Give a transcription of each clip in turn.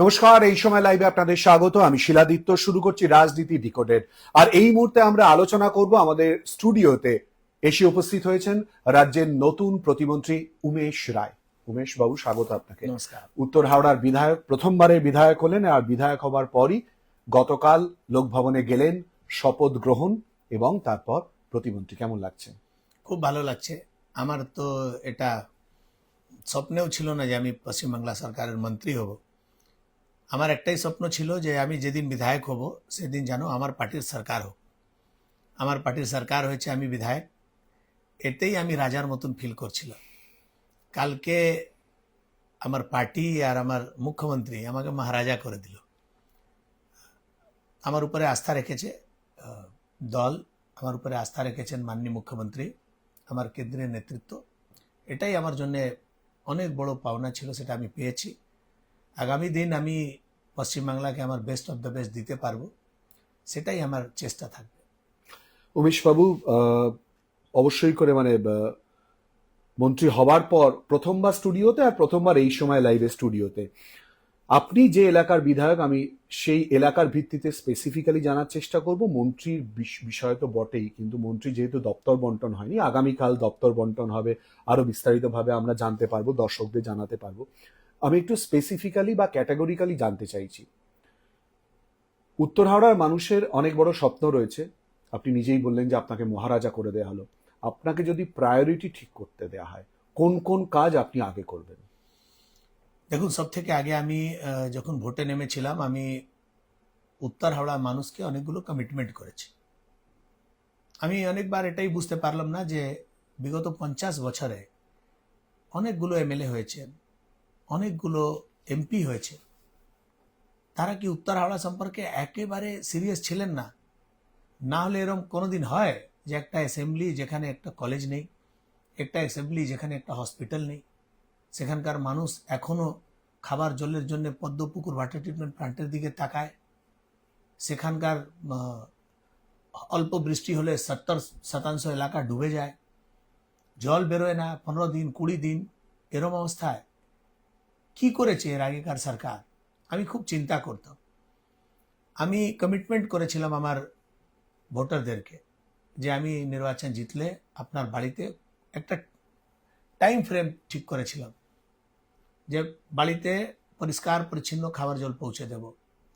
নমস্কার, এই সময় লাইভে আপনাদের স্বাগত। আমি শিলাদিত্য। শুরু করছি রাজনীতি ডিকোডেড। আর এই মুহূর্তে আমরা আলোচনা করব, আমাদের স্টুডিওতে এসে উপস্থিত হয়েছেন রাজ্যের নতুন প্রতিমন্ত্রী উমেশ রায়। উমেশ বাবু, স্বাগত আপনাকে। নমস্কার। উত্তর হাওড়ার বিধায়ক, প্রথমবারের বিধায়ক হলেন, আর বিধায়ক হবার পরই গতকাল লোকভবনে গেলেন শপথ গ্রহণ এবং তারপর প্রতিমন্ত্রী। কেমন লাগছে? খুব ভালো লাগছে। আমার তো এটা স্বপ্নেও ছিল না যে আমি পশ্চিমবাংলা সরকারের মন্ত্রী হব। আমার একটাই স্বপ্ন ছিল যে আমি যেদিন বিধায়ক হব সেদিন যেন আমার পার্টির সরকার হোক। আমার পার্টির সরকার হয়েছে, আমি বিধায়ক, এতেই আমি রাজার মতন ফিল করছিলাম। কালকে আমার পার্টি আর আমার মুখ্যমন্ত্রী আমাকে মহারাজা করে দিল। আমার উপরে আস্থা রেখেছে দল, আমার উপরে আস্থা রেখেছেন মাননীয় মুখ্যমন্ত্রী, আমার কেন্দ্রীয় নেতৃত্ব। এটাই আমার জন্য অনেক বড় পাওনা ছিল, সেটা আমি পেয়েছি। আগামী দিন আমি পশ্চিমবাংলাকে আমার বেস্ট অফ দ্য বেস্ট দিতে পারবো, সেটাই আমার চেষ্টা থাকবে। উমেশ বাবু, অবশ্যই করে মন্ত্রী হবার পর প্রথমবার স্টুডিওতে আর প্রথমবার এই সময় লাইভে স্টুডিওতে আপনি যে এলাকার বিধায়ক, আমি সেই এলাকার ভিত্তিতে স্পেসিফিক্যালি জানার চেষ্টা করব। মন্ত্রীর বিষয় তো বটেই, কিন্তু মন্ত্রী যেহেতু দপ্তর বন্টন হয়নি, আগামীকাল দপ্তর বন্টন হবে, আরো বিস্তারিতভাবে আমরা জানতে পারবো, দর্শকদের জানাতে পারবো। আমি একটু স্পেসিফিক্যালি বা ক্যাটাগরিক্যালি জানতে চাইছি। উত্তর হাওড়ার মানুষের অনেক বড় স্বপ্ন রয়েছে। আপনি নিজেই বললেন যে আপনাকে মহারাজা করে দেয়া হলো। আপনাকে যদি প্রায়োরিটি ঠিক করতে দেয়া হয়, কোন কোন কাজ আপনি আগে করবেন? দেখুন, সব থেকে আগে আমি যখন ভোটে নেমেছিলাম, আমি উত্তর হাওড়ার মানুষকে অনেকগুলো কমিটমেন্ট করেছি। আমি অনেকবার এটাই বুঝতে পারলাম না যে বিগত 50 বছরে অনেকগুলো এমএলএ হয়েছেন, অনেকগুলো এমপি হয়েছে, তারা কি উত্তর হাওড়া সম্পর্কে একেবারে সিরিয়াস ছিলেন না? না হলে এরকম কোনোদিন হয় যে একটা অ্যাসেম্বলি যেখানে একটা কলেজ নেই, একটা অ্যাসেম্বলি যেখানে একটা হসপিটাল নেই, সেখানকার মানুষ এখনো খাবার জলের জন্য পদ্মপুকুর ওয়াটার ট্রিটমেন্ট প্ল্যান্টের দিকে তাকায়, সেখানকার অল্প বৃষ্টি হলে 70% এলাকা ডুবে যায়, জল বেরোয় না 15 দিন 20 দিন। এরম অবস্থায় কি করেছে এর আগেকার সরকার? আমি খুব চিন্তা করতাম। আমি কমিটমেন্ট করেছিলাম আমার ভোটারদেরকে যে আমি নির্বাচন জিতলে আপনার বাড়িতে একটা টাইম ফ্রেম ঠিক করেছিলাম যে বাড়িতে পরিষ্কার পরিচ্ছন্ন খাবার জল পৌঁছে দেব।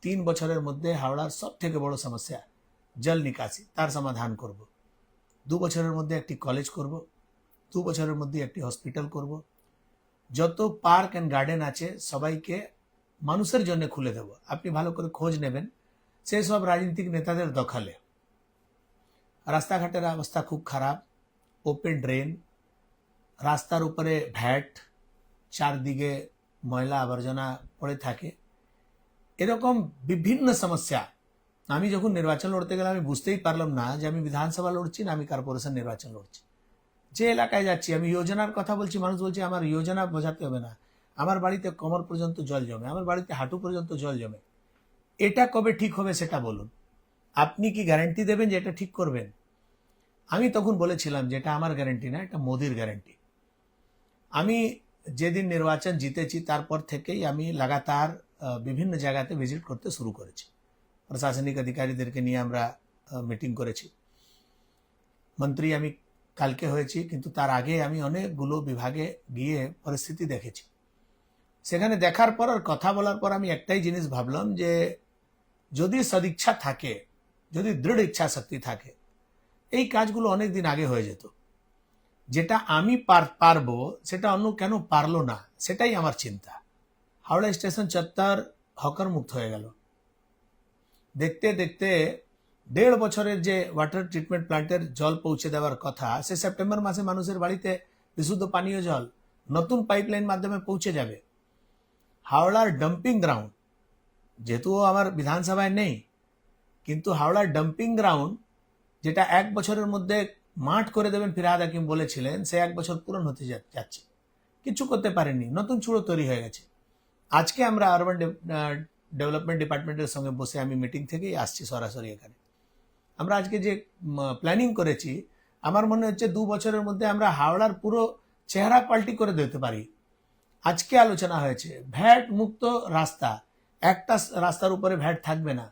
3 বছরের মধ্যে হাওড়ার সব থেকে বড় সমস্যা জল নিকাশি, তার সমাধান করব। 2 বছরের মধ্যে একটি কলেজ করব, 2 বছরের মধ্যে একটি হসপিটাল করব। যত পার্ক অ্যান্ড গার্ডেন আছে সবাইকে মানুষের জন্য খুলে দেব। আপনি ভালো করে খোঁজ নেবেন, সেই সব রাজনৈতিক নেতাদের দখলে। রাস্তাঘাটের অবস্থা খুব খারাপ, ওপেন ড্রেন, রাস্তার উপরে ভ্যাট, চারদিকে ময়লা আবর্জনা পড়ে থাকে, এরকম বিভিন্ন সমস্যা। আমি যখন নির্বাচন লড়তে গেলাম আমি বুঝতেই পারলাম না যে আমি বিধানসভা লড়ছি না আমি কর্পোরেশন নির্বাচন লড়ছি। যে এলাকায় যাচ্ছি আমি যোজনার কথা বলছি, মানুষ বলছে আমার যোজনা বোঝাতে হবে না, আমার বাড়িতে কোমর পর্যন্ত জল জমে, আমার বাড়িতে হাঁটু পর্যন্ত জল জমে। এটা কবে ঠিক হবে সেটা বলুন। আপনি কি গ্যারান্টি দেবেন যে এটা ঠিক করবেন? আমি তখন বলেছিলাম যে এটা আমার গ্যারান্টি না, এটা মোদির গ্যারান্টি। আমি যেদিন নির্বাচন জিতেছি তারপর থেকেই আমি লাগাতার বিভিন্ন জায়গাতে ভিজিট করতে শুরু করেছি। প্রশাসনিক অধিকারীদেরকে নিয়ে আমরা মিটিং করেছি। মন্ত্রী আমি কালকে হয়েছি, কিন্তু তার আগে আমি অনেকগুলো বিভাগে গিয়ে পরিস্থিতি দেখেছি। সেখানে দেখার পর আর কথা বলার পর আমি একটাই জিনিস ভাবলাম যে যদি সদিচ্ছা থাকে, যদি দৃঢ় ইচ্ছা শক্তি থাকে, এই কাজগুলো অনেক দিন আগে হয়ে যেত। যেটা আমি পারবো সেটা অন্য কেন পারলো না, সেটাই আমার চিন্তা। হাওড়া স্টেশন চত্বর হকার মুক্ত হয়ে গেল। দেখতে দেখতে 1.5 বছরের যে ওয়াটার ট্রিটমেন্ট প্ল্যান্টের জল পৌঁছে দেওয়ার কথা, সে সেপ্টেম্বর মাসে মানুষের বাড়িতে বিশুদ্ধ পানীয় জল নতুন পাইপলাইন মাধ্যমে পৌঁছে যাবে। হাওড়ার ডাম্পিং গ্রাউন্ড, যেহেতু আমার বিধানসভায় নেই, কিন্তু হাওড়ার ডাম্পিং গ্রাউন্ড যেটা 1 বছরের মধ্যে মাঠ করে দেবেন ফিরহাদ হাকিম বলেছিলেন, সে 1 বছর পূরণ হতে যাচ্ছে, কিছু করতে পারেননি, নতুন চূড়ো তৈরি হয়ে গেছে। আজকে আমরা আরবান ডেভেলপমেন্ট ডিপার্টমেন্টের সঙ্গে বসে, আমি মিটিং থেকেই আসছি সরাসরি এখানে, আমরা আজকে যে প্ল্যানিং করেছি, আমার মনে হচ্ছে 2 বছরের মধ্যে আমরা হাওড়ার পুরো চেহারা পাল্টি করে দিতে পারি। আজকে আলোচনা হয়েছে ভ্যাট মুক্ত রাস্তা, একটা রাস্তার উপরে ভ্যাট থাকবে না,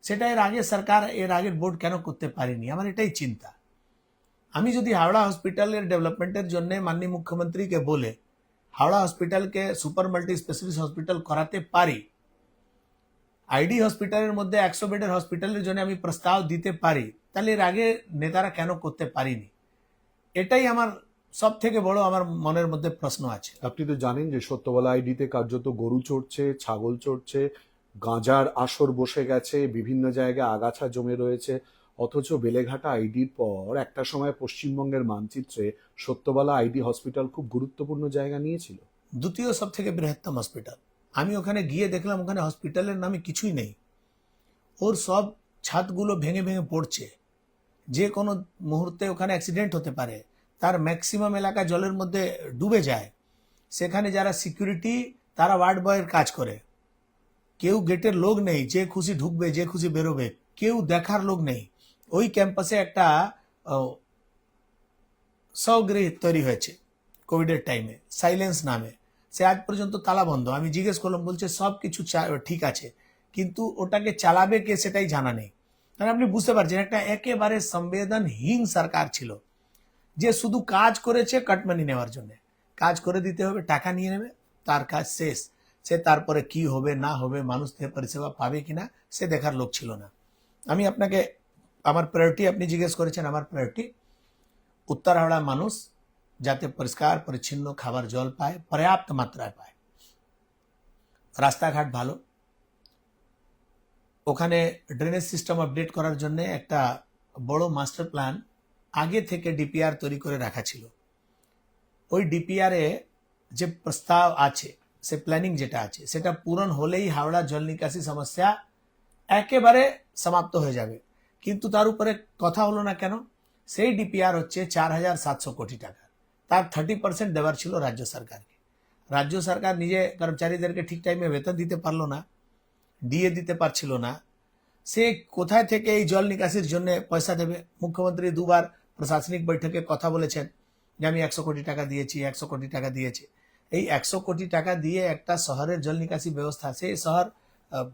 সেটা এর আগে সরকার, এর আগের বোর্ড কেন করতে পারেনি? আমার এটাই চিন্তা। আমি যদি হাওড়া হসপিটালের ডেভেলপমেন্টের জন্য মাননীয় মুখ্যমন্ত্রীকে বলে হাওড়া হসপিটালকে সুপার মাল্টি স্পেশালিস্ট হসপিটাল করাতে পারি, আইডি হসপিটালের মধ্যে 100 বেডের হসপিটালের জন্য আমি প্রস্তাব দিতে পারি, তাহলে এর আগে নেতারা কেন করতে পারিনি? এটাই আমার সব থেকে বড় আমার মনের মধ্যে প্রশ্ন আছে। আপনি তো জানেন যে সত্যবালা আইডিতে কার্যত গরু চড়ছে, ছাগল চড়ছে, গাঁজার আসর বসে গেছে, বিভিন্ন জায়গায় আগাছা জমে রয়েছে, অথচ বেলেঘাটা আইডির পর একটা সময় পশ্চিমবঙ্গের মানচিত্রে সত্যবালা আইডি হসপিটাল খুব গুরুত্বপূর্ণ জায়গা নিয়েছিল। দ্বিতীয় সব থেকে বৃহত্তম হসপিটাল। আমি ওখানে গিয়ে দেখলাম ওখানে হসপিটালের নামে কিছুই নেই, ওর সব ছাদগুলো ভেঙে ভেঙে পড়ছে, যে কোনো মুহূর্তে ওখানে অ্যাক্সিডেন্ট হতে পারে, তার ম্যাক্সিমাম এলাকা জলের মধ্যে ডুবে যায়। সেখানে যারা সিকিউরিটি তারা ওয়ার্ড বয়ের কাজ করে, কেউ গেটের লোক নেই, যে খুশি ঢুকবে যে খুশি বেরোবে, কেউ দেখার লোক নেই। ওই ক্যাম্পাসে একটা স্বগৃহ তৈরি হয়েছে কোভিডের টাইমে, সাইলেন্স নামে, সে আজ পর্যন্ত তালা বন্ধ। আমি জিজ্ঞেস করলাম, বলছে সব কিছু ঠিক আছে, কিন্তু ওটাকে চালাবে কে সেটাই জানা নেই। মানে আপনি বুঝতে পারছেন একটা একেবারে সংবেদনহীন সরকার ছিল, যে শুধু কাজ করেছে কাটমানি নেওয়ার জন্য। কাজ করে দিতে হবে, টাকা নিয়ে নেবে, তার কাজ শেষ। সে তারপরে কি হবে না হবে, মানুষ থেকে পরিষেবা পাবে কিনা সে দেখার লোক ছিল না। আমি আপনাকে আমার প্রায়োরিটি, আপনি জিজ্ঞেস করেছেন, আমার প্রায়োরিটি উত্তর হাওড়া মানুষ যাতে পরিষ্কার পরিচ্ছন্ন খাবার জল পায়, পর্যাপ্ত মাত্রায় পায়, রাস্তাঘাট ভালো, ওখানে ড্রেনেজ সিস্টেম আপডেট করার জন্য একটা বড় মাস্টার প্ল্যান আগে থেকে ডিপিআর তৈরি করে রাখা ছিল। ওই ডিপিআরে যে প্রস্তাব আছে, সে প্ল্যানিং যেটা আছে, সেটা পূরণ হলেই হাওড়া জল নিকাশি সমস্যা একেবারে সমাপ্ত হয়ে যাবে। কিন্তু তার উপরে কথা হলো না কেন? সেই ডিপিআর হচ্ছে 4700 কোটি টাকা, তার 30% দেওয়ার ছিল রাজ্য সরকারকে। রাজ্য সরকার নিজে কর্মচারীদেরকে ঠিক টাইমে বেতন দিতে পারলো না, ডিএ দিতে পারছিল না, সে কোথায় থেকে এই জল নিকাশির জন্য পয়সা দেবে? মুখ্যমন্ত্রী দুবার প্রশাসনিক বৈঠকে কথা বলেছেন যে আমি 100 কোটি টাকা দিয়েছি, 100 কোটি টাকা দিয়েছি। এই 100 কোটি টাকা দিয়ে একটা শহরের জল নিকাশি ব্যবস্থা, সেই শহর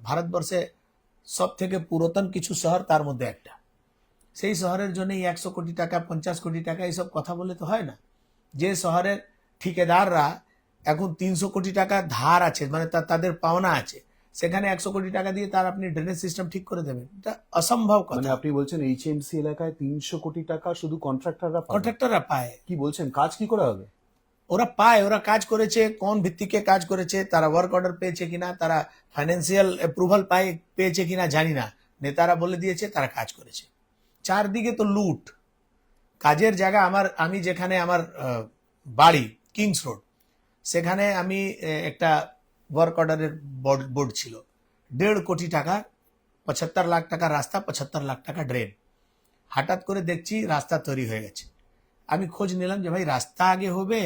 ভারতবর্ষে সব থেকে পুরাতন কিছু শহর, তার মধ্যে একটা। সেই শহরের জন্য 100 কোটি টাকা, 50 কোটি টাকা এইসব কথা বলে তো হয় না। যে শহরের ঠিকাদাররা এখন 300 কোটি টাকা ধার আছে, মানে তাদের পাওনা আছে, সেখানে 100 কোটি টাকা দিয়ে তার আপনি ড্রেনেজ সিস্টেম ঠিক করে দেবেন, এটা অসম্ভব মানে কথা। আপনি বলছেন এইচএমসি এলাকায় 300 কোটি টাকা শুধু কন্ট্রাক্টররা পাবে? কন্ট্রাক্টররা পায়। কি বলছেন, কাজ কি করে হবে? ওরা পায়, ওরা কাজ করেছে, কোন ভিত্তিকে কাজ করেছে, তারা ওয়ার্ক অর্ডার পেয়েছে কিনা, তারা ফাইন্যান্সিয়াল অ্যাপ্রুভাল পেয়েছে কিনা জানি না, নেতারা বলে দিয়েছে তারা কাজ করেছে। চারদিকে তো লুট, কাজের জায়গা। আমি যেখানে আমার বাড়ি কিংস রোড, সেখানে আমি একটা ওয়ার্ক অর্ডারের বোর্ড ছিল, 1.5 কোটি টাকা, 75 লাখ টাকা রাস্তা, 75 লাখ টাকা ড্রেন। হঠাৎ করে দেখছি রাস্তা তৈরি হয়ে গেছে। আমি খোঁজ নিলাম যে ভাই রাস্তা আগে হবে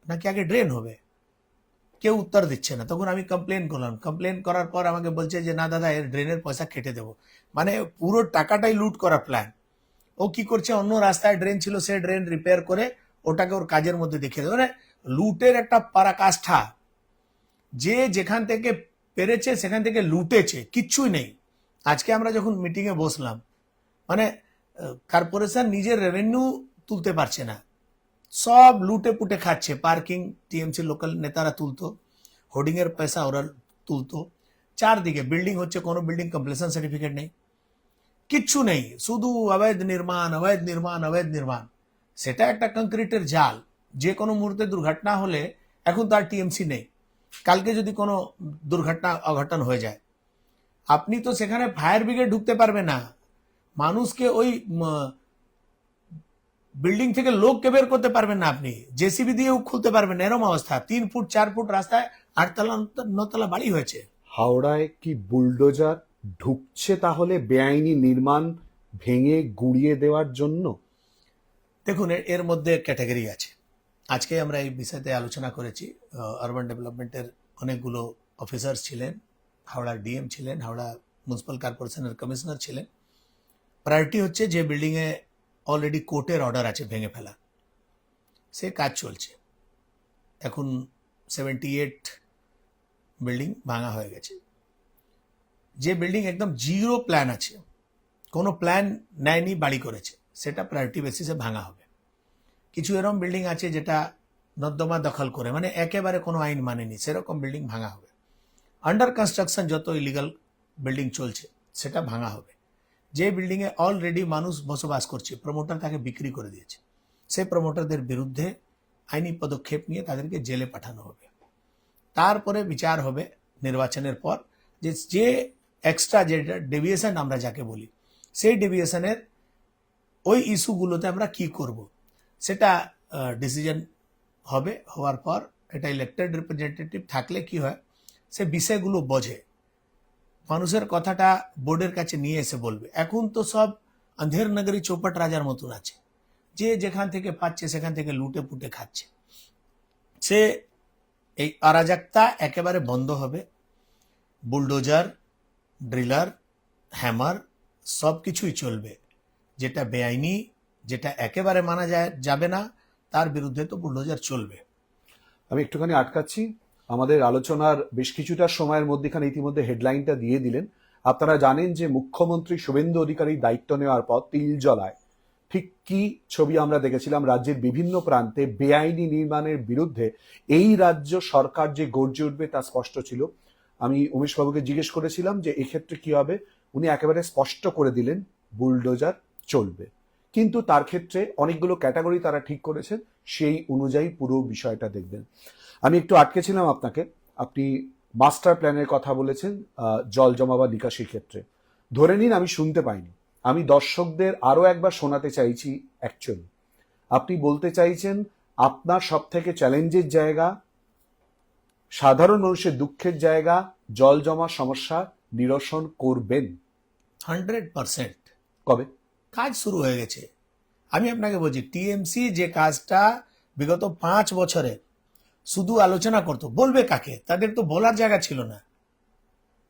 নাকি আগে ড্রেন হবে, কেউ উত্তর দিচ্ছে না। তখন আমি কমপ্লেন করলাম, কমপ্লেন করার পর আমাকে বলছে যে না দাদা, এর ড্রেনের পয়সা কেটে দেবো। মানে পুরো টাকাটাই লুট করার প্ল্যান। ও কি করছে, অন্য রাস্তায় ড্রেন ছিল, সে ড্রেন রিপেয়ার করে ওটাকে ওর কাজের মধ্যে দেখিয়ে দেবে। মানে লুটের একটা পরাকাষ্ঠা, যে যেখান থেকে পেরেছে সেখান থেকে লুটেছে, কিচ্ছুই নেই। আজকে আমরা যখন মিটিং এ বসলাম, মানে কর্পোরেশন নিজের রেভিনিউ তুলতে পারছে না, সব লুটে পুটে খাচ্ছে। পার্কিং টিএমসি লোকাল নেতারা তুলতো, হোর্ডিং এর পয়সা ওরা তুলতো, চারদিকে বিল্ডিং হচ্ছে, কোনো বিল্ডিং কমপ্লিশন সার্টিফিকেট নেই, কিচ্ছু নেই, শুধু অবৈধ নির্মাণ, অবৈধ নির্মাণ, অবৈধ নির্মাণ। সেটা একটা কংক্রিটের জাল, যে কোনো মুহূর্তে দুর্ঘটনা হলে, এখন তার টিএমসি নেই, কালকে যদি কোনো দুর্ঘটনা অঘটন হয়ে যায়, আপনি তো সেখানে ফায়ার ব্রিগেড ঢুকতে পারবে না, মানুষকে ওই বিল্ডিং থেকে লোককে বের করতে পারবেন না, আপনি জেসিবি দিয়েও খুলতে পারবেন না, এরকম অবস্থা। 3 ফুট 4 ফুট রাস্তায় 8 তলা 9 তলা বাড়ি হয়েছে। হাওড়ায় কি বুলডোজার ঢুকছে তাহলে বেআইনি নির্মাণ ভেঙে গুঁড়িয়ে দেওয়ার জন্য? দেখুন, এর মধ্যে ক্যাটাগরি আছে। আজকে আমরা এই বিষয়তে আলোচনা করেছি, আরবান ডেভেলপমেন্টের অনেকগুলো অফিসার ছিলেন, হাওড়া ডিএম ছিলেন, হাওড়া মিউনিসিপ্যাল কর্পোরেশনের কমিশনার ছিলেন। প্রায়োরিটি হচ্ছে যে বিল্ডিংয়ে অলরেডি কোর্টের অর্ডার আছে ভেঙে ফেলা, সে কাজ চলছে। এখন 78 বিল্ডিং ভাঙা হয়ে গেছে, যে বিল্ডিং একদম জিরো প্ল্যান আছে, কোনো প্ল্যান নেয়নি, বাড়ি করেছে, সেটা প্রায়োরিটি বেসিসে ভাঙা হবে। কিছু এরকম বিল্ডিং আছে যেটা নর্দমা দখল করে, মানে একেবারে কোনো আইন মানেনি, সেরকম বিল্ডিং ভাঙা হবে। আন্ডার কনস্ট্রাকশন যত ইলিগাল বিল্ডিং চলছে সেটা ভাঙা হবে। যে বিল্ডিংয়ে অলরেডি মানুষ বসবাস করছে, প্রমোটার তাকে বিক্রি করে দিয়েছে, সেই প্রমোটারদের বিরুদ্ধে আইনি পদক্ষেপ নিয়ে তাদেরকে জেলে পাঠানো হবে। তারপরে বিচার হবে নির্বাচনের পর, যে এক্সট্রা যেটা ডেভিয়েশন আমরা যাকে বলি, সেই ডেভিয়েশনের ওই ইস্যুগুলোতে আমরা কি করব সেটা ডিসিশন হবে। হওয়ার পর এটা ইলেক্টেড রিপ্রেজেন্টেটিভ থাকলে কি হয়, সে বিষয়গুলো বোঝে, মানুষের কথাটা বোর্ডের কাছে নিয়ে এসে বলবে। এখন তো সব অন্ধের নগরী চৌপট রাজার মতন আছে, যে যেখান থেকে পাচ্ছে সেখান থেকে লুটে পুটে খাচ্ছে। সে এই অরাজকতা একেবারে বন্ধ হবে। বুলডোজার, ড্রিলার, হ্যামার সব কিছুই চলবে। যেটা বেআইনি, যেটা একেবারে মানা যাবে না, তার বিরুদ্ধে তো বুলডোজার চলবে। আমি একটুখানি আটকাচ্ছি, আমাদের আলোচনার বেশ কিছুটা সময়ের মধ্যেখানে ইতিমধ্যে হেডলাইনটা দিয়ে দিলেন। আপনারা জানেন যে মুখ্যমন্ত্রী শুভেন্দু অধিকারী দায়িত্ব নেওয়ার পর তিলজলায় ঠিক কি ছবি আমরা দেখেছিলাম। রাজ্যের বিভিন্ন প্রান্তে বেআইনি নির্মাণের বিরুদ্ধে এই রাজ্য সরকার যে গর্জে উঠবে তা স্পষ্ট ছিল। আমি উমেশবাবুকে জিজ্ঞেস করেছিলাম যে এক্ষেত্রে কি হবে, উনি একেবারে স্পষ্ট করে দিলেন বুলডোজার চলবে। কিন্তু তার ক্ষেত্রে অনেকগুলো ক্যাটাগরি তারা ঠিক করেছেন, সেই অনুযায়ী পুরো বিষয়টা দেখবেন। আমি একটু আটকেছিলাম আপনাকে, আপনি মাস্টার প্ল্যানের কথা বলেছেন জল জমা বা নিকাশির ক্ষেত্রে। ধরে নিন আমি শুনতে পাইনি, আমি দর্শকদের আরো একবার শোনাতে চাইছি। অ্যাকচুয়ালি আপনি বলতে চাইছেন আপনার সব থেকে চ্যালেঞ্জের জায়গা, সাধারণ মানুষের দুঃখের জায়গা, জল জমা সমস্যা নিরসন করবেন 100%। কবে? কাজ শুরু হয়ে গেছে। আমি আপনাকে বলছি, টিএমসি যে কাজটা বিগত 5 বছরে শুধু আলোচনা করতো, বলবে কাকে? তাদের তো বলার জায়গা ছিল না।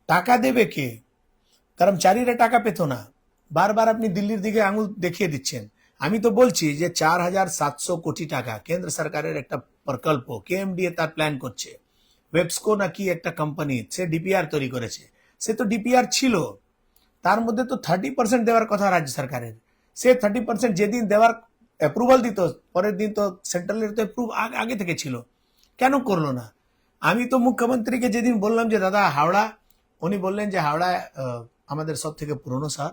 টাকা দেবে কে? কর্মচারীরা টাকা পেত না। বারবার আপনি দিল্লির দিকে আঙুল দেখিয়ে দিচ্ছেন। আমি তো বলছি যে 4700 কোটি টাকা কেন্দ্র সরকারের একটা প্রকল্প, কেএমডিএ তার প্ল্যান করছে। ওয়েবস্কো নাকি একটা কোম্পানি, সে ডিপিআর তৈরি করেছে। সে তো ডিপিআর ছিল, তার মধ্যে তো 30% দেওয়ার কথা রাজ্য সরকারের। সে 30% যেদিন দেওয়ার অ্যাপ্রুভাল দিত, পরের দিন তো সেন্ট্রালের তো অ্যাপ্রুভ আগে থেকে ছিল, কেন করলো না? আমি তো মুখ্যমন্ত্রীকে যেদিন বললাম যে দাদা হাওড়া, উনি বললেন যে হাওড়া আমাদের সব থেকে পুরনো শহর,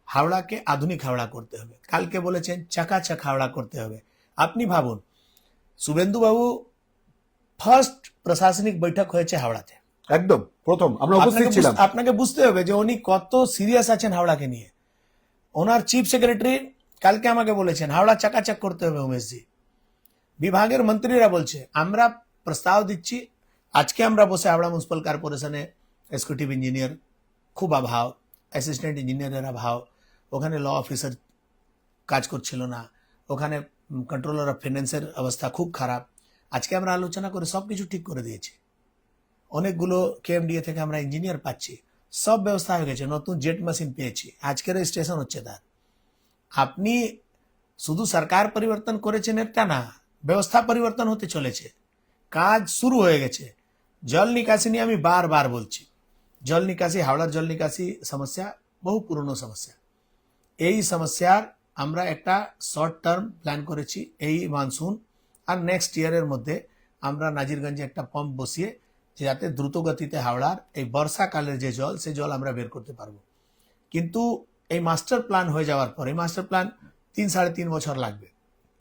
হাওড়াকে আধুনিক হাওড়া করতে হবে। কালকে বলেছেন চাকাচাক হাওড়া করতে হবে। আপনি ভাবুন, শুভেন্দু বাবু ফার্স্ট প্রশাসনিক বৈঠক হয়েছে হাওড়াতে, একদম প্রথম আমরা উপস্থিত ছিলাম। আপনাকে বুঝতে হবে যে উনি কত সিরিয়াস আছেন হাওড়াকে নিয়ে। ওনার চিফ সেক্রেটারি কালকে আমাকে বলেছেন হাওড়া চাকাচাক করতে হবে উমেশজি। বিভাগের মন্ত্রীরা বলছে আমরা প্রস্তাব দিচ্ছি। আজকে আমরা বসে হাওড়া মিউনিসিপাল কর্পোরেশনে এক্সিকিউটিভ ইঞ্জিনিয়ার খুব অভাব, অ্যাসিস্ট্যান্ট ইঞ্জিনিয়ারের অভাব, ওখানে ল অফিসার কাজ করছিল না, ওখানে কন্ট্রোলার অফ ফাইন্যান্সের অবস্থা খুব খারাপ। আজকে আমরা আলোচনা করে সব কিছু ঠিক করে দিয়েছি। অনেকগুলো কেএমডিএ থেকে আমরা ইঞ্জিনিয়ার পাচ্ছি, সব ব্যবস্থা হয়ে গেছে, নতুন জেট মেশিন পেয়েছি, আজকের স্টেশন হচ্ছে তার। আপনি শুধু সরকার পরিবর্তন করেছেন একটা না, ব্যবস্থা পরিবর্তন হতে চলেছে, কাজ শুরু হয়ে গেছে। জল নিকাশি নিয়ে আমি বারবার বলছি, জল নিকাশি, হাওড়ার জল নিকাশি সমস্যা বহু পুরনো সমস্যা। এই সমস্যার আমরা একটা শর্ট টার্ম প্ল্যান করেছি এই মনসুন আর নেক্সট ইয়ারের মধ্যে আমরা নাজিরগঞ্জে একটা পাম্প বসিয়ে যাতে দ্রুত গতিতে হাওড়ার এই বর্ষাকালের যে জল, সে জল আমরা বের করতে পারবো। কিন্তু এই মাস্টার প্ল্যান হয়ে যাওয়ার পর, এই মাস্টার প্ল্যান 3-3.5 বছর লাগবে।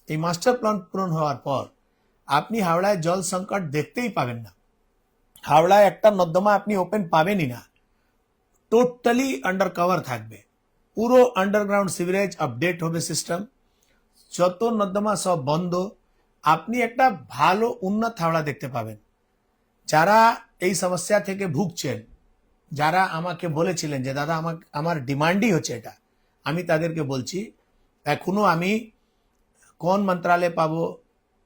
এই মাস্টার প্ল্যান পূরণ হওয়ার পর আপনি হাওড়ায় জল সংকট দেখতেই পাবেন না। হাওড়ায় একটা নর্দমা আপনি ওপেন পাবেনই না, টোটালি আন্ডার কভার থাকবে। পুরো আন্ডারগ্রাউন্ড সিভারেজ আপডেট হবে সিস্টেম, যত নর্দমা সব বন্ধ। আপনি একটা ভালো উন্নত হাওড়া দেখতে পাবেন। যারা এই সমস্যা থেকে ভুগছেন, যারা আমাকে বলেছিলেন যে দাদা আমার ডিমান্ডই হচ্ছে এটা, আমি তাদেরকে বলছি এখনো আমি কোন মন্ত্রালয়ে পাবো,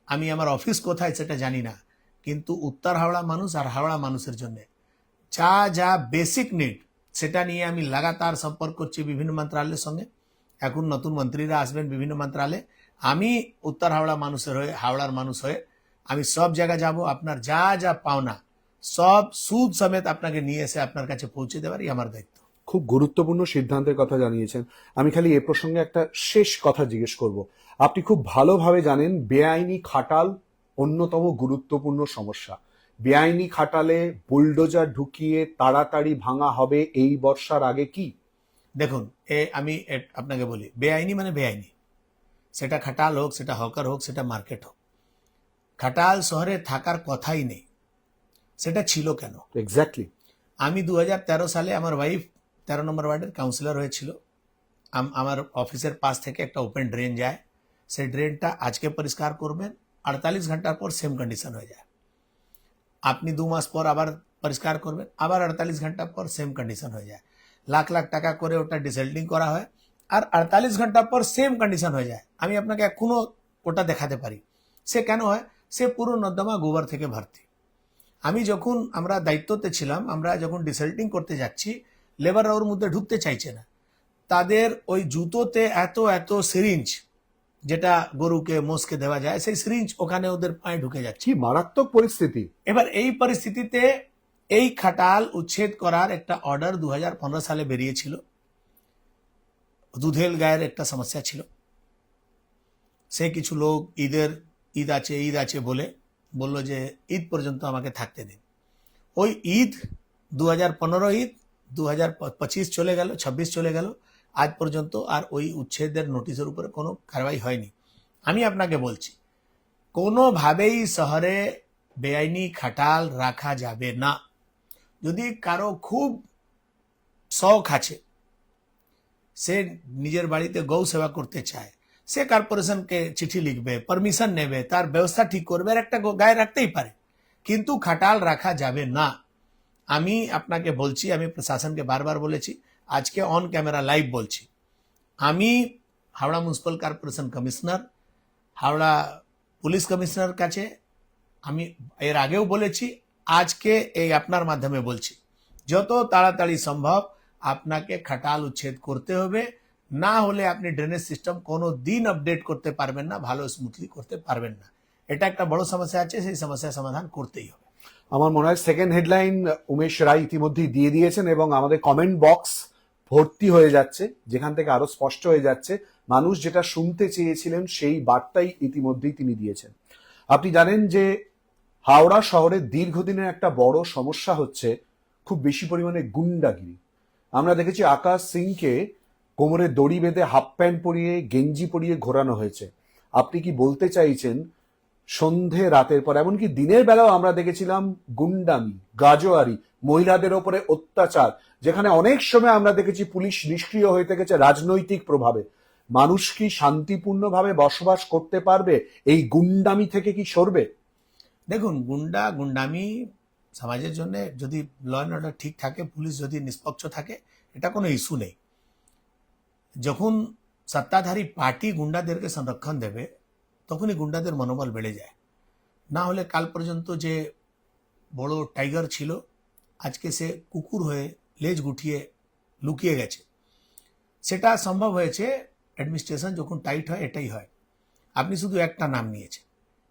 আমি আমার অফিস কোথায় সেটা জানি না, কিন্তু উত্তর হাওড়া মানুষ আর হাওড়া মানুষের জন্য যা যা বেসিক নিড সেটা নিয়ে আমি লাগাতার সম্পর্ক করছি বিভিন্ন মন্ত্রালয়ের সঙ্গে। এখন নতুন মন্ত্রীরা আসবেন বিভিন্ন মন্ত্রালয়ে, আমি উত্তর হাওড়া মানুষের হয়ে, হাওড়ার মানুষ হয়ে আমি সব জায়গায় যাব। আপনার যা যা পাওনা সব সুদ সমেত আপনাকে নিয়ে এসে আপনার কাছে পৌঁছে দেওয়ারই আমার দায়িত্ব। খুব গুরুত্বপূর্ণ সিদ্ধান্তের কথা জানিয়েছেন। আমি খালি এ প্রসঙ্গে একটা শেষ কথা জিজ্ঞেস করব। আপনি খুব ভালোভাবে জানেন বেআইনি খাটাল অন্যতম গুরুত্বপূর্ণ সমস্যা। বেআইনি খাটালে বুলডোজার ঢুকিয়ে তাড়াতাড়ি ভাঙা হবে এই বর্ষার আগে কি? দেখুন, আমি আপনাকে বলি, বেআইনি মানে বেআইনি, সেটা খাটাল হোক, সেটা হকার হোক, সেটা মার্কেট হোক। খাটাল শহরে থাকার কথাই নেই, সেটা ছিল কেন? এক্স্যাক্টলি। আমি 2013 সালে আমার ওয়াইফ 13 নম্বর ওয়ার্ডের কাউন্সিলর হয়েছিল। আমার অফিসের পাশ থেকে একটা ওপেন ড্রেন যায়, সেই ড্রেনটা আজকে পরিষ্কার করবেন, 48 ঘন্টার পর সেম কন্ডিশন হয়ে যায়। আপনি 2 মাস পর আবার পরিষ্কার করবেন, আবার 48 ঘন্টা পর সেম কন্ডিশন হয়ে যায়। লাখ লাখ টাকা করে ওটা ডিসেল্টিং করা হয়, আর 48 ঘন্টা পর সেম কন্ডিশন হয়ে যায়। আমি আপনাকে এখনো ওটা দেখাতে পারি। সে কেন হয়? সে পুরো নর্দমা গোবর থেকে ভর্তি। আমরা দায়িত্বতে ছিলাম, আমরা যখন ডিসেল্টিং করতে যাচ্ছি, লেবাররা ওর মধ্যে ঢুকতে চাইছে না। তাদের ওই জুতোতে এত এত সিরিঞ্জ, যেটা গরুকে মোষকে দেওয়া যায়, সেই সিরিঞ্জ ওখানে ওদের পায়ে ঢুকে যাচ্ছে। কি মারাত্মক পরিস্থিতি! এবার এই পরিস্থিতিতে এই খাটাল উচ্ছেদ করার একটা অর্ডার 2015 সালে বেরিয়েছিল। দুধেল গায়ের একটা সমস্যা ছিল, সে কিছু লোক ঈদ আছে বলে বললো যে ঈদ পর্যন্ত আমাকে থাকতে দিন। ওই ঈদ 2015 ঈদ 2025 চলে গেল, 26 চলে গেল, আজ পর্যন্ত আর ওই উচ্ছেদের নোটিশের উপরে কোনো কারবাই হয়নি। আমি আপনাকে বলছি, কোনোভাবেই শহরে বেআইনি খাটাল রাখা যাবে না। যদি কারো খুব শখ আছে, সে নিজের বাড়িতে গৌ সেবা করতে চায়, সে কর্পোরেশনকে চিঠি লিখবে, পারমিশন নেবে, তার ব্যবস্থা ঠিক করবে, আর একটা গায়ে রাখতেই পারে, কিন্তু খাটাল রাখা যাবে না। আমি আপনাকে বলছি, আমি প্রশাসনকে বারবার বলেছি, আজকে অন ক্যামেরা লাইভ বলছি, আমি Howrah municipal corporation commissioner, Howrah police commissioner কাছে আমি এর আগেও বলেছি, আজকে এই আপনার মাধ্যমে বলছি, যত তাড়াতাড়ি সম্ভব আপনাকে খাটাল উচ্ছেদ করতে হবে। না হলে আপনি ড্রেনেজ সিস্টেম কোনো দিন আপডেট করতে পারবেন না, ভালো স্মুথলি করতে পারবেন না। এটা একটা বড় সমস্যা আছে, সেই সমস্যার সমাধান করতেই হবে। আমার মনে হয় সেকেন্ড হেডলাইন উমেশ রায় ইতিমধ্যেই দিয়ে দিয়েছেন এবং আমাদের কমেন্ট বক্স ভর্তি হয়ে যাচ্ছে, যেখান থেকে আরো স্পষ্ট হয়ে যাচ্ছে মানুষ যেটা শুনতে চেয়েছিলেন সেই বার্তাই ইতিমধ্যেই তিনি দিয়েছেন। আপনি জানেন যে হাওড়া শহরের দীর্ঘদিনের একটা বড় সমস্যা হচ্ছে খুব বেশি পরিমাণে গুন্ডাগিরি। আমরা দেখেছি আকাশ সিংকে কোমরে দড়ি বেঁধে হাফ প্যান্ট পরিয়ে গেঞ্জি পরিয়ে ঘোরানো হয়েছে। আপনি কি বলতে চাইছেন সন্ধে রাতের পর, এমনকি দিনের বেলাও আমরা দেখেছিলাম গুন্ডামি, গাজোয়ারি, মহিলাদের ওপরে অত্যাচার, যেখানে অনেক সময় আমরা দেখেছি পুলিশ নিষ্ক্রিয় হয়ে থেকেছে রাজনৈতিক প্রভাবে। মানুষ কি শান্তিপূর্ণভাবে বসবাস করতে পারবে? এই গুন্ডামি থেকে কি সরবে? দেখুন, গুন্ডামি সমাজের জন্য, যদি ল অ্যান্ড অর্ডার ঠিক থাকে, পুলিশ যদি নিষ্পক্ষ থাকে, এটা কোনো ইস্যু নেই। যখন সত্তাধারী পার্টি গুন্ডাদেরকে সংরক্ষণ দেবে, তখনই গুন্ডাদের মনোবল বেড়ে যায়। না হলে কাল পর্যন্ত যে বড় টাইগার ছিল, আজকে সে কুকুর হয়ে লেজ গুটিয়ে লুকিয়ে গেছে। সেটা সম্ভব হয়েছে অ্যাডমিনিস্ট্রেশন যখন টাইট হয়, এটাই হয়। আপনি শুধু একটা নাম নিয়েছেন,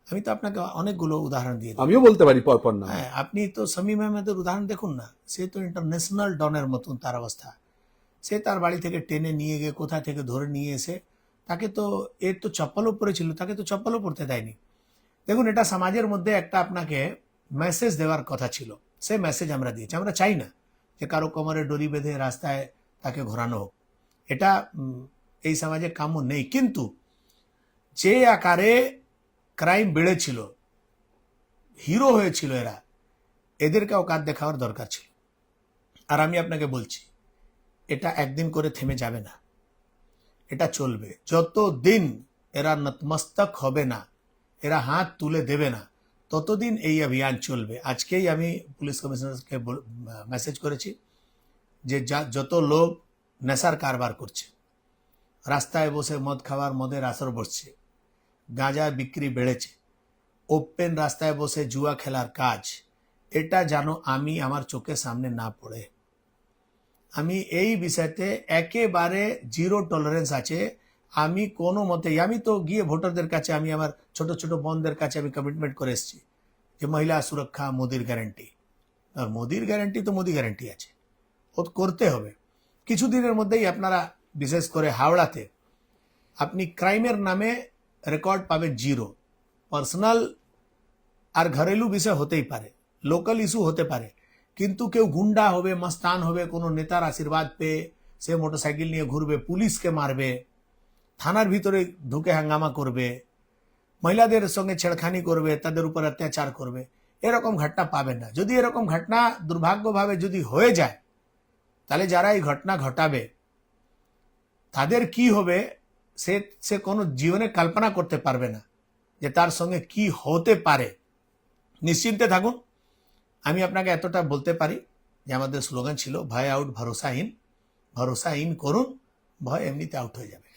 আমি তো আপনাকে অনেকগুলো উদাহরণ দিয়ে দিই। আমিও বলতে পারি পরপর না। হ্যাঁ, আপনি তো শামীম আহমেদের উদাহরণ দেখুন না, সে তো ইন্টারন্যাশনাল ডনের মতন তার অবস্থা। সে তার বাড়ি থেকে টেনে নিয়ে গিয়ে কোথা থেকে ধরে নিয়ে এসে তাকে তো, এর তো চপ্পলও পরেছিল, তাকে তো চপ্পলও পরতে দেয়নি। দেখুন, এটা সমাজের মধ্যে একটা আপনাকে মেসেজ দেওয়ার কথা ছিল, সে মেসেজ আমরা দিয়েছি। আমরা চাই না যে কারো কোমরে দড়ি বেঁধে রাস্তায় তাকে ঘোরানো হোক, এটা এই সমাজে কাম্য নেই। কিন্তু যে আকারে ক্রাইম বেড়েছিল, হিরো হয়েছিল এরা, এদেরকে অকাত দেখাবার দরকার ছিল। আর আমি আপনাকে বলছি, এটা একদিন করে থেমে যাবে না, এটা চলবে। যতদিন এরা নতমস্তক হবে না, এরা হাত তুলে দেবে না, ততদিন এই অভিযান চলবে। আজকেই আমি পুলিশ কমিশনারকে মেসেজ করেছি যে যত লোক নেশার কারবার করছে, রাস্তায় বসে মদ খাওয়ার, মদের আসর বসছে, গাঁজা বিক্রি বেড়েছে, ওপেন রাস্তায় বসে জুয়া খেলার কাজ, এটা যেন আমি আমার চোখের সামনে না পড়ে। আমি এই বিষয়তে একেবারে জিরো টলারেন্স আছে। আমি কোনো মতেই, আমি তো গিয়ে ভোটারদের কাছে, আমি আমার ছোট ছোট বোনদের কাছে আমি কমিটমেন্ট করে এসেছি যে মহিলা সুরক্ষা মোদির গ্যারান্টি, আর মোদির গ্যারান্টি তো মোদি গ্যারান্টি আছে, ও তো করতে হবে। কিছুদিনের মধ্যেই আপনারা বিশেষ করে হাওড়াতে আপনি ক্রাইমের নামে রেকর্ড পাবেন জিরো। পার্সোনাল আর ঘরেলু বিষয় হতেই পারে, লোকাল ইস্যু হতে পারে, কিন্তু কেউ গুন্ডা হবে, মস্তান হবে, কোনো নেতার আশীর্বাদ পেয়ে সে মোটরসাইকেল নিয়ে ঘুরবে, পুলিশকে মারবে, থানার ভিতরে ঢুকে হাঙ্গামা করবে, মহিলাদের সঙ্গে ছেড়খানি করবে, তাদের উপর অত্যাচার করবে, এরকম ঘটনা পাবেন না। যদি এরকম ঘটনা দুর্ভাগ্যভাবে যদি হয়ে যায়, তাহলে যারা এই ঘটনা ঘটাবে তাদের কি হবে সে সে কোনো জীবনে কল্পনা করতে পারবে না যে তার সঙ্গে কি হতে পারে। নিশ্চিন্তে থাকুন, আমি আপনাকে এতটা বলতে পারি যে আমাদের স্লোগান ছিল ভয় আউট ভরসাহীন, ভরসাহীন করুন, ভয় এমনিতে আউট হয়ে যাবে।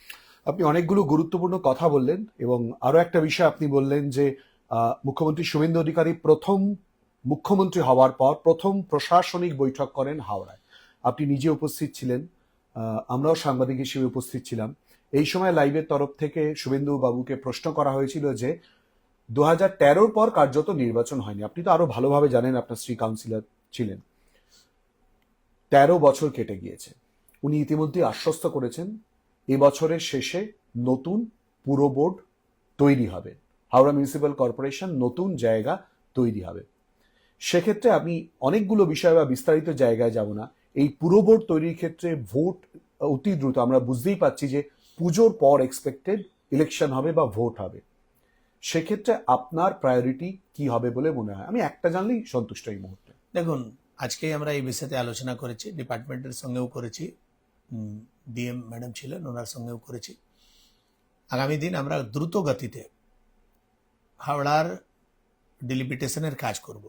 আপনি অনেকগুলো গুরুত্বপূর্ণ কথা বললেন এবং আরো একটা বিষয় আপনি বললেন যে মুখ্যমন্ত্রী শুভেন্দু অধিকারী প্রথম মুখ্যমন্ত্রী হওয়ার পর প্রথম প্রশাসনিক বৈঠক করেন হাওড়ায়। আপনি নিজে উপস্থিত ছিলেন, আমরাও সাংবাদিক হিসেবে উপস্থিত ছিলাম। এই সময় লাইভের তরফ থেকে শুভেন্দু বাবুকে প্রশ্ন করা হয়েছিল যে 2013 পর কার্যত নির্বাচন হয়নি। আপনি তো আরো ভালোভাবে জানেন, আপনার স্ত্রী কাউন্সিলর ছিলেন। 13 বছর কেটে গিয়েছে। উনি ইতিমধ্যে আশ্বস্ত করেছেন এবছরের শেষে নতুন পুরো বোর্ড তৈরি হবে, হাওড়া মিউনিসিপ্যাল কর্পোরেশন নতুন জায়গা তৈরি হবে। সেক্ষেত্রে আমি অনেকগুলো বিষয় বা বিস্তারিত জায়গায় যাব না। এই পুরো বোর্ড তৈরির ক্ষেত্রে ভোট অতি দ্রুত, আমরা বুঝতেই পাচ্ছি যে পুজোর পর এক্সপেক্টেড ইলেকশন হবে বা ভোট হবে। সেক্ষেত্রে আপনার প্রায়োরিটি কি হবে বলে মনে হয়? আমি একটা জানলেই সন্তুষ্ট এই মুহূর্তে। দেখুন, আজকে আমরা এই বিষয়তে আলোচনা করেছি, ডিপার্টমেন্টের সঙ্গেও করেছি, ডিএম ম্যাডাম ছিলেন ওনার সঙ্গেও করেছি। আগামী দিন আমরা দ্রুত গতিতে হাওড়ার ডিলিমিটেশনের কাজ করব।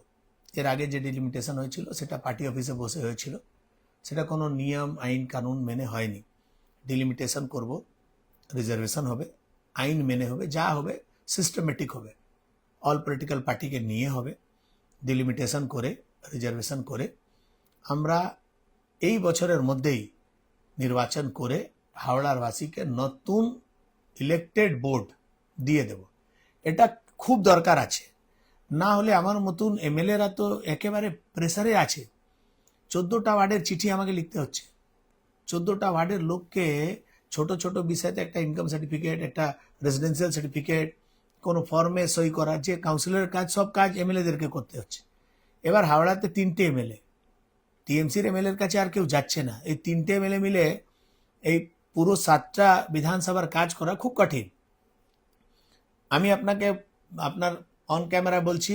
এর আগে যে ডিলিমিটেশন হয়েছিল সেটা পার্টি অফিসে বসে হয়েছিল, সেটা কোনো নিয়ম আইন কানুন মেনে হয়নি। ডিলিমিটেশন করব, রিজার্ভেশন হবে, আইন মেনে হবে, যা হবে সিস্টেমেটিক হবে, অল পলিটিক্যাল পার্টিকে নিয়ে হবে। ডিলিমিটেশন করে রিজার্ভেশন করে আমরা এই বছরের মধ্যেই নির্বাচন করে হাওড়ার বাসীকে নতুন ইলেক্টেড বোর্ড দিয়ে দেব। এটা খুব দরকার আছে, না হলে আমার মতন এমএলএরা তো একেবারে প্রেসারে আছে। 14টা ওয়ার্ডের চিঠি আমাকে লিখতে হচ্ছে। 14টা ওয়ার্ডের লোককে ছোট ছোট বিষয়তে একটা ইনকাম সার্টিফিকেট, একটা রেসিডেন্সিয়াল সার্টিফিকেট, কোনো ফর্মে সই করা, যে কাউন্সিলরের কাজ সব কাজ এমএলএদেরকে করতে হচ্ছে। এবার হাওড়াতে 3টে এমএলএ, টিএমসির এমএলএর কাছে আর কেউ যাচ্ছে না। এই 3টে এমএলএ মিলে এই পুরো 7টা বিধানসভার কাজ করা খুব কঠিন। আমি আপনাকে আপনার অন ক্যামেরা বলছি,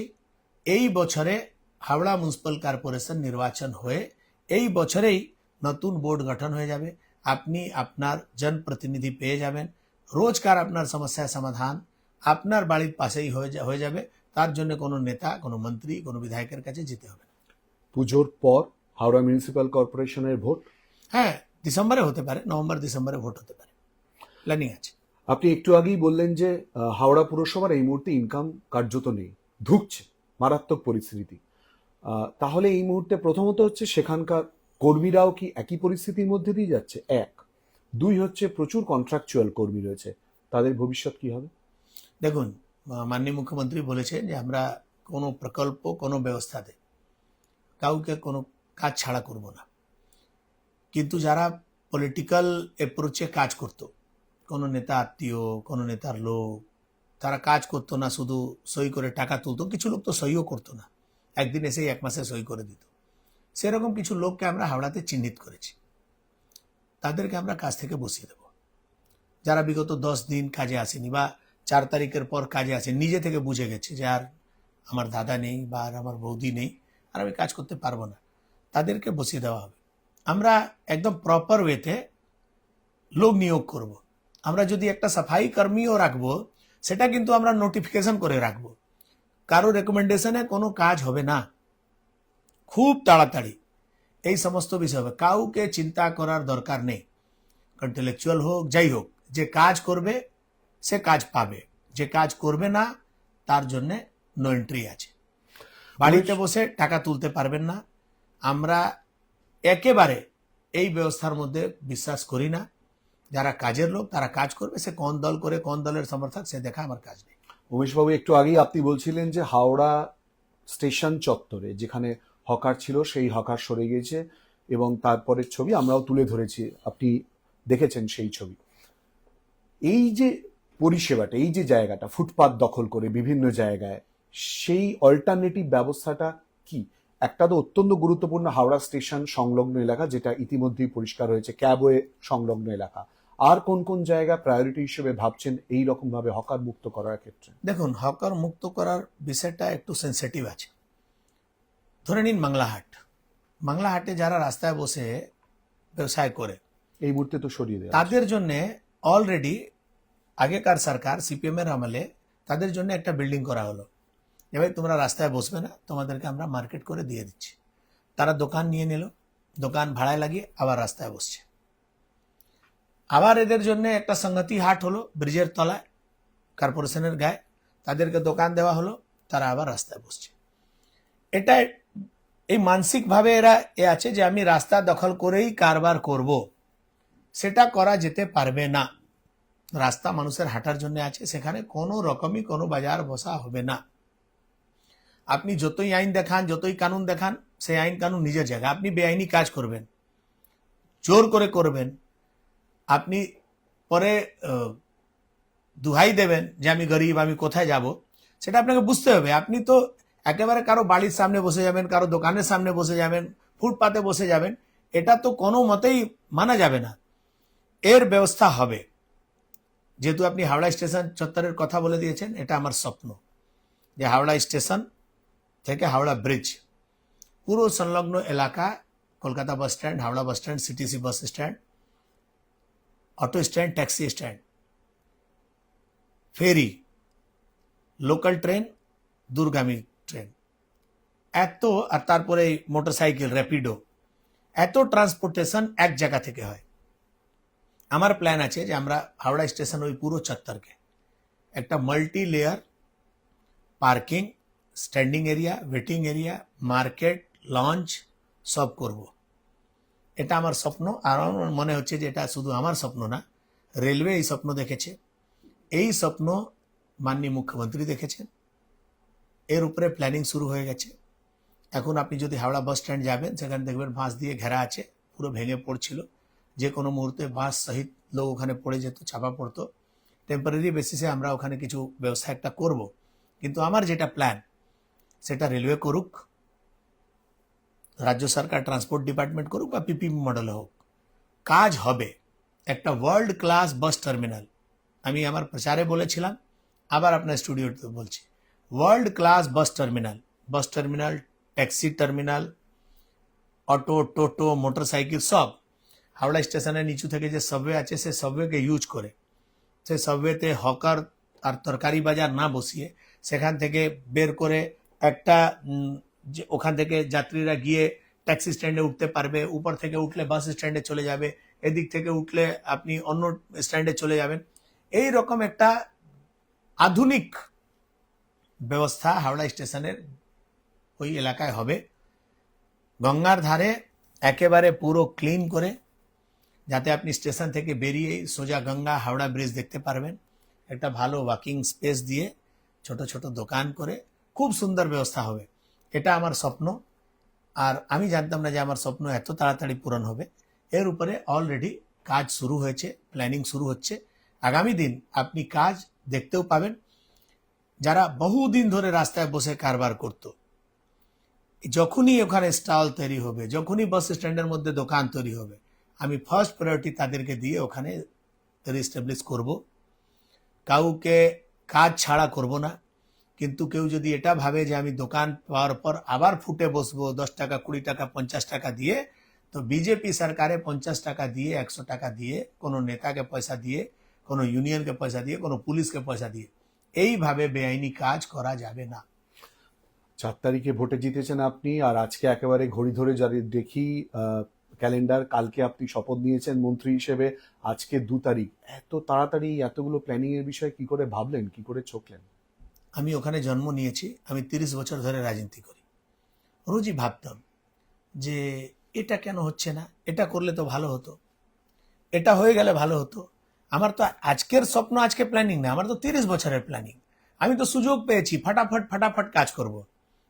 এই বছরে হাওড়া মিউনিসিপ্যাল কর্পোরেশন নির্বাচন হয়ে এই বছরেই নতুন বোর্ড গঠন হয়ে যাবে। আপনি আপনার জনপ্রতিনিধি পেয়ে যাবেন, রোজকার আপনার সমস্যার সমাধান আপনার বাড়ির পাশেই হয়ে যাবে। তার জন্য কোনো নেতা, কোনো মন্ত্রী, কোনো বিধায়কের কাছে যেতে হবে না। পুজোর পর হাওড়া মিউনিসিপ্যাল কর্পোরেশনের ভোট? হ্যাঁ, ডিসেম্বরে হতে পারে, নভেম্বর ডিসেম্বরে ভোট হতে পারে, প্ল্যানিং আছে। আপনি একটু আগেই বললেন যে হাওড়া পুরসভার এই মুহূর্তে ইনকাম কার্যত নেই, ধুঁকছে, মারাত্মক পরিস্থিতি। তাহলে এই মুহূর্তে প্রথমত হচ্ছে সেখানকার কর্মীরাও কি একই পরিস্থিতির মধ্যে দিয়ে যাচ্ছে? 1, 2 হচ্ছে প্রচুর কন্ট্রাকচুয়াল কর্মী রয়েছে, তাদের ভবিষ্যৎ কি হবে? দেখুন, মাননীয় মুখ্যমন্ত্রী বলেছেন যে আমরা কোনো প্রকল্প, কোনো ব্যবস্থাতে কাউকে কোনো কাজ ছাড়া করব না। কিন্তু যারা পলিটিক্যাল অ্যাপ্রোচে কাজ করত, কোনো নেতা আত্মীয়, কোনো নেতার লোক, তারা কাজ করতো না, শুধু সই করে টাকা তুলতো। কিছু লোক তো সইও করতো না, একদিন এসেই 1 মাসে সই করে দিত। সেরকম কিছু লোককে আমরা হাওড়াতে চিহ্নিত করেছি, তাদেরকে আমরা কাজ থেকে বসিয়ে দেব। যারা বিগত 10 দিন কাজে আসেনি বা 4 তারিখের পর কাজে আসেনি, নিজে থেকে বুঝে গেছে যে আর আমার দাদা নেই বা আর আমার বৌদি নেই, আর আমি কাজ করতে পারবো না, তাদেরকে বসিয়ে দেওয়া হবে। আমরা একদম প্রপার ওয়েতে লোক নিয়োগ করব। আমরা যদি একটা সাফাই কর্মীও রাখবো, সেটা কিন্তু আমরা নোটিফিকেশন করে রাখবো। কারো রেকমেন্ডেশনে কোনো কাজ হবে না, খুব তাড়াতাড়ি এই সমস্ত বিষয় হবে। কাউকে চিন্তা করার দরকার নেই, ইন্টেলেকচুয়াল হোক যাই হোক, যে কাজ করবে সে কাজ পাবে, যে কাজ করবে না তার জন্য নো এন্ট্রি আছে। বাড়িতে বসে টাকা তুলতে পারবেন না। আমরা একেবারে এই ব্যবস্থার মধ্যে বিশ্বাস করি না। যারা কাজের লোক তারা কাজ করবে, সে কোন দল করে, কোন দলের সমর্থক, সে দেখা আমার কাজ নেই। উমেশবাবু, একটু আগেই আপনি বলছিলেন যে হাওড়া স্টেশন চত্বরে, যেখানে হকার ছিল সেই হকার সরে গিয়েছে, এবং তারপরের ছবি আমরাও তুলে ধরেছি, আপনি দেখেছেন সেই ছবি। এই যে পরিষেবাটা, এই যে জায়গাটা ফুটপাত দখল করে বিভিন্ন জায়গায়, সেই অল্টারনেটিভ ব্যবস্থাটা কি? একটা তো অত্যন্ত গুরুত্বপূর্ণ হাওড়া স্টেশন সংলগ্ন এলাকা, যেটা ইতিমধ্যেই পরিষ্কার হয়েছে, ক্যাবওয়ে সংলগ্ন এলাকা। আর কোন কোন জায়গা প্রায়োরিটি হিসেবে ভাবছেন এই রকম ভাবে হকার মুক্ত করার ক্ষেত্রে? দেখুন, হকার মুক্ত করার বিষয়টা একটু সেন্সিটিভ আছে। ধরে নিন বাংলাহাটে যারা রাস্তায় বসে ব্যবসায় করে, এই মুহূর্তে তো সরিয়ে দেওয়া তাদের জন্য অলরেডি আগেকার সরকার সিপিএম এর আমলে তাদের জন্য একটা বিল্ডিং করা হলো, যে ভাই তোমরা রাস্তায় বসবে না, তোমাদেরকে আমরা মার্কেট করে দিয়ে দিচ্ছি। তারা দোকান নিয়ে নিল, দোকান ভাড়ায় লাগিয়ে আবার রাস্তায় বসছে। আবার এদের জন্য একটা সংহতি হাট হলো ব্রিজের তলায়, কর্পোরেশনের গায়ে, তাদেরকে দোকান দেওয়া হলো, তারা আবার রাস্তায় বসছে। এটা এই মানসিকভাবে এরা আছে যে আমি রাস্তা দখল করেই কারবার করব, সেটা করা যেতে পারবে না। রাস্তা মানুষের হাঁটার জন্য আছে, সেখানে কোনো রকমই কোনো বাজার বসা হবে না। আপনি যতই আইন দেখান, যতই কানুন দেখান, সেই আইন কানুন নিজের জায়গায়। আপনি বেআইনি কাজ করবেন, জোর করে করবেন, আপনি পরে দুহাই দেবেন যে আমি গরিব, আমি কোথায় যাব, সেটা আপনাকে বুঝতে হবে। আপনি তো একেবারে কারো বাড়ির সামনে বসে যাবেন, কারো দোকানের সামনে বসে যাবেন, ফুটপাতে বসে যাবেন, এটা তো কোনো মতেই মানা যাবে না। এর ব্যবস্থা হবে। যেহেতু আপনি হাওড়া স্টেশন চত্বরের কথা বলে দিয়েছেন, এটা আমার স্বপ্ন যে হাওড়া স্টেশন থেকে হাওড়া ব্রিজ পুরো সংলগ্ন এলাকা, Kolkata bus stand, Howrah bus stand, CTC bus stand, auto stand, taxi stand, ferry, local train, দূরগামী ট্রেন, এত, আর তারপরে মোটরসাইকেল, র্যাপিডো, এত ট্রান্সপোর্টেশন এক জায়গা থেকে হয়। আমার প্ল্যান আছে যে আমরা হাওড়া স্টেশন ওই পুরো চত্বরকে একটা multi layer parking, standing area, waiting area, market, launch সব করব। এটা আমার স্বপ্ন। আর আমার মনে হচ্ছে যে এটা শুধু আমার স্বপ্ন না, রেলওয়ে এই স্বপ্ন দেখেছে, এই স্বপ্ন মাননীয় মুখ্যমন্ত্রী দেখেছেন, এর উপরে প্ল্যানিং শুরু হয়ে গেছে। এখন আপনি যদি হাওড়া বাস স্ট্যান্ড যাবেন, সেখানে দেখবেন বাঁশ দিয়ে ঘেরা আছে, পুরো ভেঙে পড়ছিল, যে কোনো মুহূর্তে বাস সহিত লোক ওখানে পড়ে যেত, চাপা পড়তো। টেম্পোরারি বেসিসে আমরা ওখানে কিছু ব্যবস্থা একটা করব, কিন্তু আমার যেটা প্ল্যান সেটা রেলওয়ে করুক, রাজ্য সরকার ট্রান্সপোর্ট ডিপার্টমেন্ট করুক, বা পিপিপি মডেল হোক, কাজ হবে। একটা ওয়ার্ল্ড ক্লাস বাস টার্মিনাল, আমি আমার প্রচারে বলেছিলাম, আবার আপনার স্টুডিওতে বলছি, world class bus terminal, taxi terminal, auto, toto, motorcycle সব হাওড়া স্টেশনের নিচু থেকে যে সাবওয়ে আছে, সে সাবওয়েকে ইউজ করে, সে সাবওয়েতে হকার আর তরকারি বাজার না বসিয়ে সেখান থেকে বের করে একটা যে ওখান থেকে যাত্রীরা গিয়ে ট্যাক্সি স্ট্যান্ডে উঠতে পারবে, উপর থেকে উঠলে বাস স্ট্যান্ডে চলে যাবে, এদিক থেকে উঠলে আপনি অন্য স্ট্যান্ডে চলে যাবেন। এই রকম একটা আধুনিক ব্যবস্থা হাওড়া স্টেশনের ওই এলাকায় হবে। গঙ্গার ধারে একেবারে পুরো ক্লিন করে, যাতে আপনি স্টেশন থেকে বেরিয়েই সোজা গঙ্গা হাওড়া ব্রিজ দেখতে পারবেন। একটা ভালো ওয়াকিং স্পেস দিয়ে, ছোট ছোট দোকান করে, খুব সুন্দর ব্যবস্থা হবে। এটা আমার স্বপ্ন, আর আমি জানতাম না যে আমার স্বপ্ন এত তাড়াতাড়ি পূরণ হবে। এর উপরে অলরেডি কাজ শুরু হয়েছে, প্ল্যানিং শুরু হচ্ছে। আগামী দিন আপনি কাজ দেখতেও পাবেন। যারা বহুদিন ধরে রাস্তায় বসে কারবার করত, যখনই ওখানে স্টল তৈরি হবে, যখনই বাস স্ট্যান্ডের মধ্যে দোকান তৈরি হবে, আমি ফার্স্ট প্রায়োরিটি তাদেরকে দিয়ে ওখানে রিস্টাবলিশ করব। কাউকে কাজ ছাড়া করব না। কিন্তু কেউ যদি এটা ভাবে যে আমি দোকান পাওয়ার পর আবার ফুটে বসবো 10 টাকা, 20 টাকা, 50 টাকা দিয়ে, তো বিজেপি সরকারে 50 টাকা দিয়ে, 100 টাকা দিয়ে, কোনো নেতাকে পয়সা দিয়ে, কোনো ইউনিয়নকে পয়সা দিয়ে, কোনো পুলিশকে পয়সা দিয়ে এইভাবে বেআইনি কাজ করা যাবে না। 4 তারিখে ভোটে জিতেছেন আপনি, আর আজকে একেবারে ঘড়ি ধরে যাদের দেখি ক্যালেন্ডার, কালকে আপনি শপথ নিয়েছেন মন্ত্রী হিসেবে, আজকে 2 তারিখ। এত তাড়াতাড়ি এতগুলো প্ল্যানিং এর বিষয়ে কি করে ভাবলেন, কি করে ছকলেন? আমি ওখানে জন্ম নিয়েছি, আমি 30 বছর ধরে রাজনীতি করি। রোজই ভাবতাম যে এটা কেন হচ্ছে না, এটা করলে তো ভালো হতো, এটা হয়ে গেলে ভালো হতো। আমার তো আজকের স্বপ্ন, আজকে প্ল্যানিং না, আমার তো 30 বছরের প্ল্যানিং। আমি তো সুযোগ পেয়েছি, ফাটাফাট কাজ করব।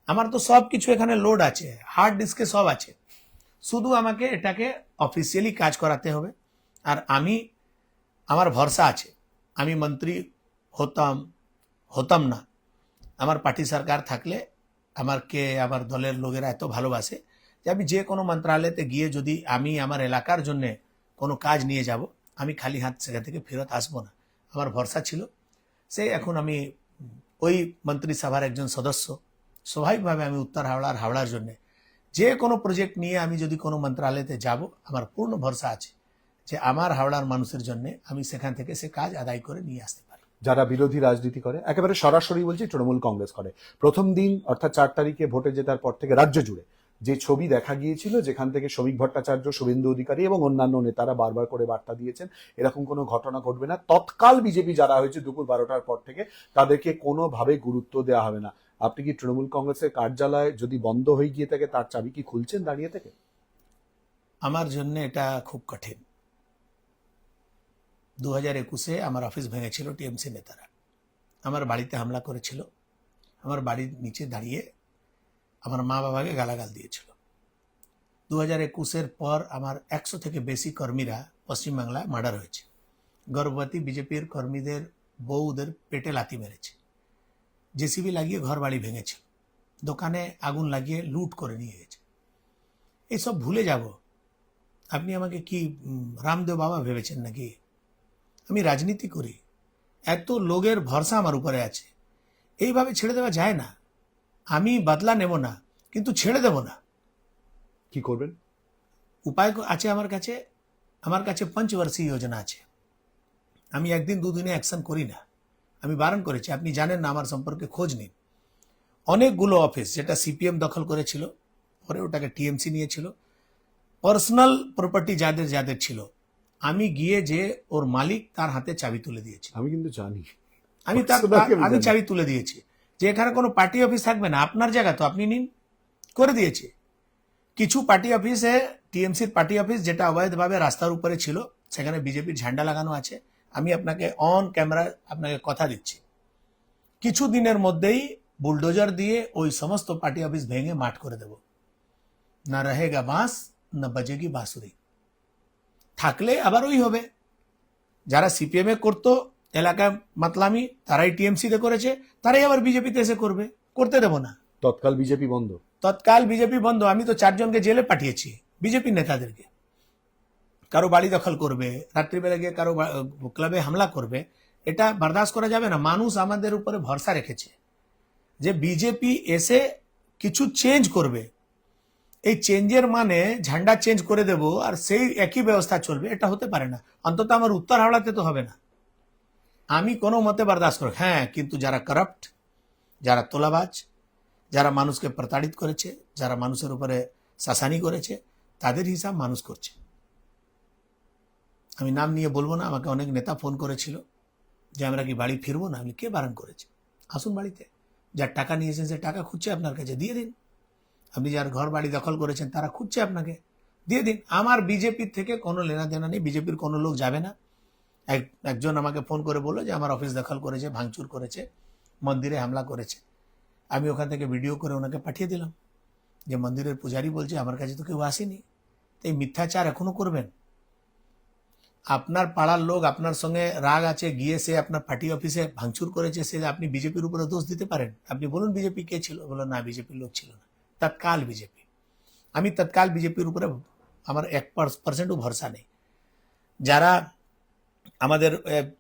আমার তো সব কিছু এখানে লোড আছে, হার্ড ডিস্কে সব আছে, শুধু আমাকে এটাকে অফিসিয়ালি কাজ করাতে হবে। আর আমি, আমার ভরসা আছে, আমি মন্ত্রী হতাম না, আমার পার্টি সরকার থাকলে আমাকে আমার দলের লোকেরা এত ভালোবাসে যে আমি যে কোনো মন্ত্রালয়তে গিয়ে যদি আমি আমার এলাকার জন্য কোনো কাজ নিয়ে যাব, আমি খালি হাত সেখান থেকে ফেরত আসবো না। আমার ভরসা ছিল, সে এখন আমি ওই মন্ত্রিসভার একজন সদস্য। স্বাভাবিকভাবে আমি উত্তর হাওড়া আর হাওড়ার জন্য যে কোনো প্রজেক্ট নিয়ে আমি যদি কোনো মন্ত্রালয়তে যাব, আমার পূর্ণ ভরসা আছে যে আমার হাওড়ার মানুষের জন্য আমি সেখান থেকে সে কাজ আদায় করে নিয়ে আসতে পারি। যারা বিরোধী রাজনীতি করে, একেবারে সরাসরি বলছি তৃণমূল কংগ্রেস করে, প্রথম দিন অর্থাৎ 4 তারিখে ভোটে জেতার পর থেকে রাজ্য জুড়ে যে ছবি দেখা গিয়েছিল, যেখান থেকে শ্রমিক ভট্টাচার্য, শুভেন্দু অধিকারী এবং অন্যান্য নেতারা বারবার করে বার্তা দিয়েছেন এরকম কোনো ঘটনা ঘটবে না, তৎকাল বিজেপি যারা হয়েছে দুপুর 12টার পর থেকে তাদেরকে কোনোভাবে গুরুত্ব দেওয়া হবে না। আপনি কি তৃণমূল কংগ্রেসের কার্যালয় যদি বন্ধ হয়ে গিয়ে থাকে তার চাবি কি খুলছেন দাঁড়িয়ে থেকে? আমার জন্য এটা খুব কঠিন। 2021-এ আমার অফিস ভেঙেছিল টিএমসি নেতারা, আমার বাড়িতে হামলা করেছিল, আমার বাড়ির নিচে দাঁড়িয়ে আমার মা বাবাকে গালাগাল দিয়েছিল। 2021-এর পর আমার 100 থেকে বেশি কর্মীরা পশ্চিমবাংলায় মার্ডার হয়েছে। গর্ভবতী বিজেপির কর্মীদের বউদের পেটে লাথি মেরেছে, জেসিবি লাগিয়ে ঘর বাড়ি ভেঙেছে, দোকানে আগুন লাগিয়ে লুট করে নিয়ে গেছে। এইসব ভুলে যাব? আপনি আমাকে কি রামদেব বাবা ভেবেছেন নাকি? আমি রাজনীতি করি, এত লোকের ভরসা আমার উপরে আছে, এইভাবে ছেড়ে দেওয়া যায় না। আমি বদলা নেব না, কিন্তু ছেড়ে দেব না। কি করবেন? উপায় আছে আমার কাছে পঞ্চবর্ষীয় যোজনা আছে। আমি একদিন দুদিনে অ্যাকশন করি না, আমি বারণ করেছি। আপনি জানেন না, আমার সম্পর্কে খোঁজ নিন। অনেকগুলো অফিস যেটা সিপিএম দখল করেছিল, পরে ওটাকে টিএমসি নিয়েছিল, পার্সোনাল প্রপার্টি যাদের যাদের ছিল, আমি গিয়ে যে ওর মালিক তার হাতে চাবি তুলে দিয়েছি। আমি কিন্তু জানি, আমি চাবি তুলে দিয়েছি যে এখানে কোনো পার্টি অফিস থাকবে না, আপনার জায়গা তো আপনি নিন, করে দিয়েছি। কিছু পার্টি অফিসে, টিএমসির পার্টি অফিস যেটা অবৈধভাবে রাস্তার উপরে ছিল, সেখানে বিজেপির ঝান্ডা লাগানো আছে। আমি আপনাকে অন ক্যামেরা আপনাকে কথা দিচ্ছি, কিছু দিনের মধ্যেই বুলডোজার দিয়ে ওই সমস্ত পার্টি অফিস ভেঙে মাঠ করে দেব। না রহেগা বাঁশ, না বাজেগি বাঁশুরি। থাকলে আবার ওই হবে, যারা সিপিএম এ করতো এলাকায় মাতলামি, তারাই টিএমসিতে করেছে, তারাই আবার বিজেপিতে এসে করবে। করতে দেব না। তৎকাল বিজেপি বন্ধ। তৎকাল বিজেপি বন্ধ। আমি তো 4 জনকে জেলে পাঠিয়েছি, বিজেপি নেতাদেরকে। কারো বাড়ি দখল করবে, রাত্রিবেলা গিয়ে কারো ক্লাবে হামলা করবে, এটা বরদাস্ত করা যাবে না। মানুষ আমাদের উপরে ভরসা রেখেছে যে বিজেপি এসে কিছু চেঞ্জ করবে। এই চেঞ্জের মানে ঝান্ডা চেঞ্জ করে দেব আর সেই একই ব্যবস্থা চলবে, এটা হতে পারে না। অন্তত আমার উত্তর হাওড়াতে তো হবে না। আমি কোনো মতে বরদাস্ত করব। হ্যাঁ, কিন্তু যারা কারাপ্ট, যারা তোলাবাজ, যারা মানুষকে প্রতারিত করেছে, যারা মানুষের উপরে শাসানি করেছে, তাদের হিসাব মানুষ করছে। আমি নাম নিয়ে বলবো না। আমাকে অনেক নেতা ফোন করেছিল যে আমরা কি বাড়ি ফিরবো না। আমি, কে বারণ করেছে? আসুন বাড়িতে, যার টাকা নিয়েছেন সে টাকা খুঁজছে আপনার কাছে, দিয়ে দিন। আপনি যার ঘর বাড়ি দখল করেছেন তারা খুঁজছে আপনাকে, দিয়ে দিন। আমার বিজেপির থেকে কোনো লেনা দেনা নেই, বিজেপির কোনো লোক যাবে না। একজন আমাকে ফোন করে বললো যে আমার অফিস দখল করেছে, ভাঙচুর করেছে, মন্দিরে হামলা করেছে। আমি ওখান থেকে ভিডিও করে ওনাকে পাঠিয়ে দিলাম যে মন্দিরের পূজারী বলছে আমার কাছে তো কেউ আসেনি। তো এই মিথ্যাচার এখনো করবেন? আপনার পাড়ার লোক আপনার সঙ্গে রাগ আছে, গিয়ে সে আপনার পার্টি অফিসে ভাঙচুর করেছে, সে আপনি বিজেপির উপরে দোষ দিতে পারেন? আপনি বলুন বিজেপি কে ছিল? বলো না, বিজেপির লোক ছিল না, তৎকাল বিজেপি। আমি তৎকাল বিজেপির উপরে আমার 1% ভরসা নেই। যারা আমাদের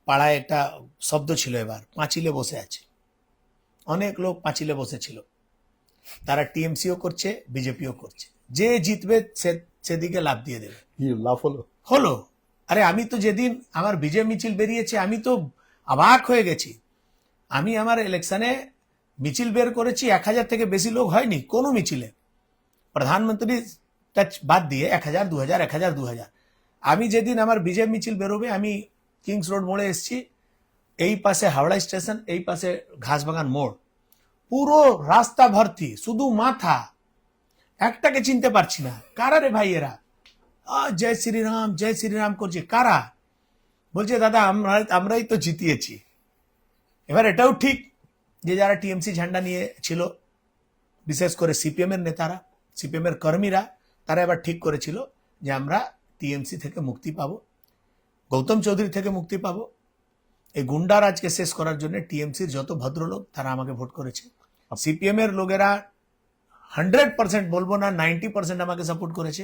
পাড়ায় একটা শব্দ ছিল এবার, পাঁচিলে বসে আছে, অনেক লোক পাঁচিলে বসেছিল, তারা টিএমসিও করছে, বিজেপিও করছে। যে জিতবে সেদিকে লাভ দিয়ে দেবে। লাভ হলো। আরে আমি তো যেদিন আমার বিজয় মিছিল বেরিয়েছে আমি তো অবাক হয়ে গেছি। আমি আমার ইলেকশনে মিছিল বের করেছি, 1000 থেকে বেশি লোক হয়নি কোনো মিছিলে, প্রধানমন্ত্রী টাচ বাদ দিয়ে 1000, 2000, 1000, 2000। আমি যেদিন আমার বিজয় মিছিল বেরোবে, আমি কিংস রোড মোড়ে এসেছি, এই পাশে হাওড়া স্টেশন, এই পাশে ঘাসবাগান মোড়, পুরো রাস্তা ভর্তি, শুধু মাথা, একটাকে চিনতে পারছি না। কারা রে ভাই এরা? জয় শ্রীরাম জয় শ্রীরাম করছে, কারা? বলছে দাদা আমরাই তো জিতিয়েছি। এবার এটাও ঠিক যে যারা টিএমসি ঝান্ডা নিয়ে ছিল বিশেষ করে সিপিএম এর নেতারা, সিপিএম এর কর্মীরা, তারা এবার ঠিক করেছিল যে আমরা টিএমসি থেকে মুক্তি পাবো, গৌতম চৌধুরী থেকে মুক্তি পাবো। এই গুন্ডা রাজকে শেষ করার জন্য টিএমসির যত ভদ্রলোক তারা আমাকে ভোট করেছে। সিপিএম এর লোকেরা 100% বলবো না, 90% আমাকে সাপোর্ট করেছে।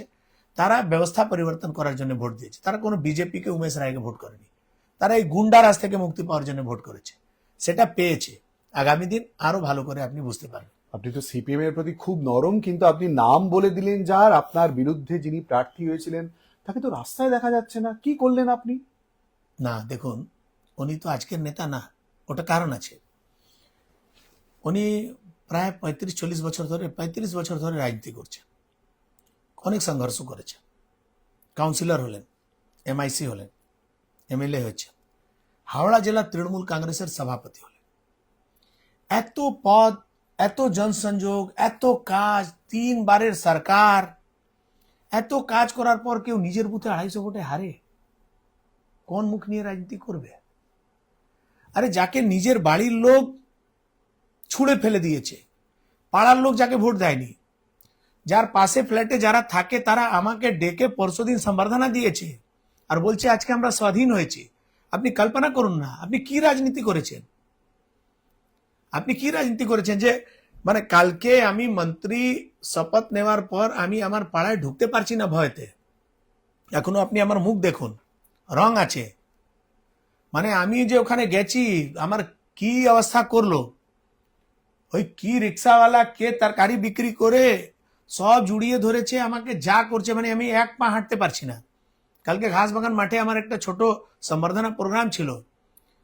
তারা ব্যবস্থা পরিবর্তন করার জন্য ভোট দিয়েছে। তারা কোনো বিজেপিকে, উমেশ রায়কে ভোট করেনি। তারা এই গুন্ডা রাজ থেকে মুক্তি পাওয়ার জন্য ভোট করেছে, সেটা পেয়েছে। আগামী দিন আরো ভালো করে আপনি বুঝতে পারবেন। আপনি তো সিপিএম এর প্রতি খুব নরম, কিন্তু আপনি নাম বলে দিলেন যার, আপনার বিরুদ্ধে যিনি প্রার্থী হয়েছিলেন তাকে তো রাস্তায় দেখা যাচ্ছে না, কি করলেন আপনি? না দেখুন, উনি তো আজকের নেতা না, ওটা কারণ আছে। উনি প্রায় 35-40 বছর ধরে, 35 বছর ধরে রাজনীতি করছেন, অনেক সংঘর্ষ করেছে। কাউন্সিলর হলেন, এমআইসি হলেন, এমএলএ হয়েছে, হাওড়া জেলা তৃণমূল কংগ্রেসের সভাপতি হলেন। এত পদ, এত জনসংযোগ, এত কাজ, 3 বারের সরকার, এত কাজ করার পর কেউ নিজের বুথে 250 ভোটে হারে? কোন মুখ নিয়ে রাজনীতি করবে? আরে যাকে নিজের বাড়ির লোক ছুঁড়ে ফেলে দিয়েছে, পাড়ার লোক যাকে ভোট দেয়নি, যার পাশে ফ্ল্যাটে যারা থাকে তারা আমাকে ডেকে পরশুদিন সম্বর্ধনা দিয়েছে আর বলছে আজকে আমরা স্বাধীন হয়েছি। আপনি কল্পনা করুন না, আপনি কি রাজনীতি করেছেন? আপনি কি রাজনীতি করেছেন যে মানে কালকে আমি মন্ত্রী শপথ নেওয়ার পর আমি আমার পাড়ায় ঢুকতে পারছি না ভয়তে। এখনো আপনি আমার মুখ দেখুন, রং আছে। মানে আমি যে ওখানে গেছি, আমার কি অবস্থা করলো, ওই কি রিক্সাওয়ালা কে তরকারি বিক্রি করে সব জুড়িয়ে ধরেছে, আমাকে যা করছে, মানে আমি এক পা হাঁটতে পারছি না। কালকে ঘাসবাগান মাঠে আমার একটা ছোট সম্বর্ধনা প্রোগ্রাম ছিল,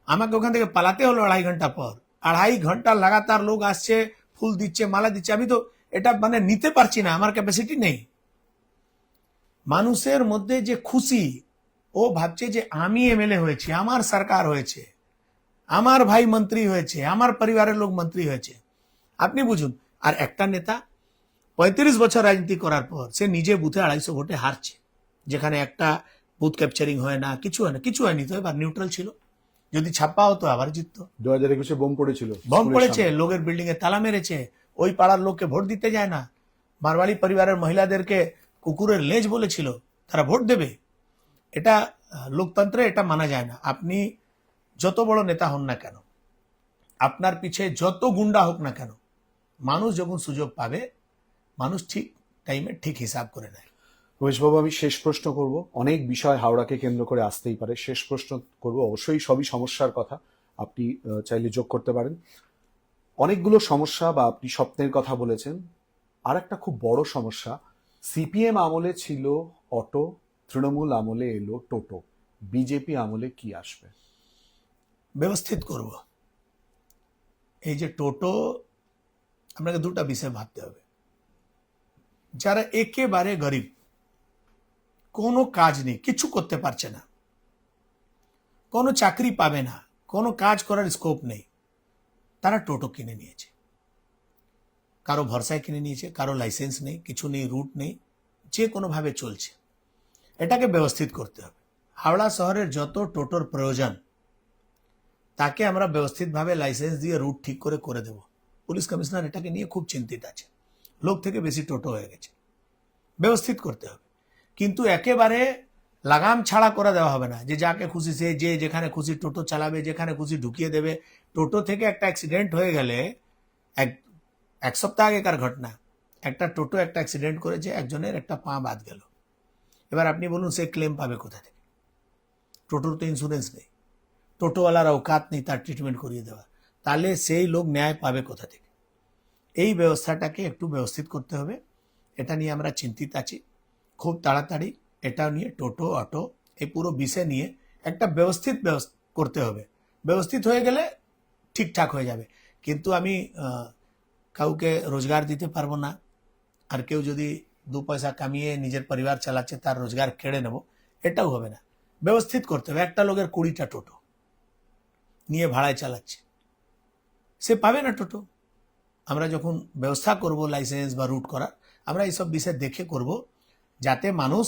আমাকে ওখান থেকে পালাতে হলো 2.5 ঘন্টা পর। 2.5 ঘন্টা লাগাতার লোক আসছে, ফুল দিচ্ছে, মালা দিচ্ছে, আমি তো এটা মানে নিতে পারছি না, আমার ক্যাপাসিটি নেই। মানুষের মধ্যে যে খুশি, ও ভাবছে যে আমি এমএলএ হয়েছি, আমার সরকার হয়েছে, আমার ভাই মন্ত্রী হয়েছে, আমার পরিবারের লোক মন্ত্রী হয়েছে। আপনি বুঝুন, আর একটা নেতা 35 বছর রাজনীতি করার পর সে নিজে বুথে 250 ভোটে হারছে, যেখানে একটা বুথ ক্যাপচারিং হয় না, কিছু হয় না, কিছু হয়নি তো, এবার নিউট্রাল ছিল। যদি ছাপ্পা হতো আবার জিততো। 2021-এ বোম পড়েছিল, বম স্কুলের পড়েছে, সামনে। লোকের বিল্ডিং এ তালা মেরেছে, ওই পাড়ার লোককে ভোট দিতে যায় না। মারওয়াড়ি পরিবারের মহিলাদেরকে কুকুরের লেজ বলেছিল, তারা ভোট দেবে? এটা লোকতন্ত্রে এটা মানা যায় না। আপনি যত বড় নেতা হন না কেন, আপনার পিছে যত গুন্ডা হোক না কেন, মানুষ যখন সুযোগ পাবে, মানুষ ঠিক টাইমে ঠিক হিসাব করে নেয়। উমেশবাবু, আমি শেষ প্রশ্ন করব। অনেক বিষয় হাওড়াকে কেন্দ্র করে আসতেই পারে, শেষ প্রশ্ন করব, অবশ্যই সবই সমস্যার কথা, আপনি চাইলে যোগ করতে পারেন। অনেকগুলো সমস্যা বা আপনি স্বপ্নের কথা বলেছেন, আর একটা খুব বড় সমস্যা, সিপিএম আমলে ছিল অটো, তৃণমূল আমলে এলো টোটো, বিজেপি আমলে কি আসবে? ব্যবস্থিত করব। এই যে টোটো, আপনাকে দুটা বিষয় ভাবতে হবে। যারা একেবারে গরিব, কোনো কাজ নেই, কিছু করতে পারছে না, কোনো চাকরি পাবে না, কোনো কাজ করার স্কোপ নেই, তারা টোটো কিনে নিয়েছে। কারো ভরসায় কিনে নিয়েছে, কারো লাইসেন্স নেই, কিছু নেই, রুট নেই, যে কোনোভাবে চলছে। এটাকে ব্যবস্থিত করতে হবে। হাওড়া শহরের যত টোটোর প্রয়োজন, তাকে আমরা ব্যবস্থিতভাবে লাইসেন্স দিয়ে রুট ঠিক করে করে দেব। পুলিশ কমিশনার এটাকে নিয়ে খুব চিন্তিত আছে, লোক থেকে বেশি টোটো হয়ে গেছে, ব্যবস্থিত করতে হবে। কিন্তু একেবারে লাগাম ছাড়া করে দেওয়া হবে না, যে যাকে খুশি সে যে যেখানে খুশি টোটো চালাবে, যেখানে খুশি ঢুকিয়ে দেবে। টোটো থেকে একটা অ্যাক্সিডেন্ট হয়ে গেলে, এক সপ্তাহ আগেকার ঘটনা, একটা টোটো একটা অ্যাক্সিডেন্ট করেছে, একজনের একটা পা বাদ গেল। এবার আপনি বলুন সে ক্লেম পাবে কোথা থেকে? টোটোর তো ইন্স্যুরেন্স নেই, টোটোওয়ালার অকাত নেই তার ট্রিটমেন্ট করিয়ে দেওয়া, তাহলে সেই লোক ন্যায় পাবে কোথা থেকে? এই ব্যবস্থাটাকে একটু ব্যবস্থিত করতে হবে, এটা নিয়ে আমরা চিন্তিত আছি। খুব তাড়াতাড়ি এটা নিয়ে টোটো, অটো, এই পুরো বিষয় নিয়ে একটা ব্যবস্থিত করতে হবে। ব্যবস্থিত হয়ে গেলে ঠিকঠাক হয়ে যাবে। কিন্তু আমি কাউকে রোজগার দিতে পারবো না, আর কেউ যদি 2 পয়সা কামিয়ে নিজের পরিবার চালাচ্ছে তার রোজগার কেড়ে নেব, এটাও হবে না। ব্যবস্থিত করতে হবে। একটা লোকের 20টা টোটো নিয়ে ভাড়ায় চালাচ্ছে, সে পাবে না টোটো। আমরা যখন ব্যবস্থা করব লাইসেন্স বা রুট করার, আমরা এইসব বিষয় দেখে করব, যাতে মানুষ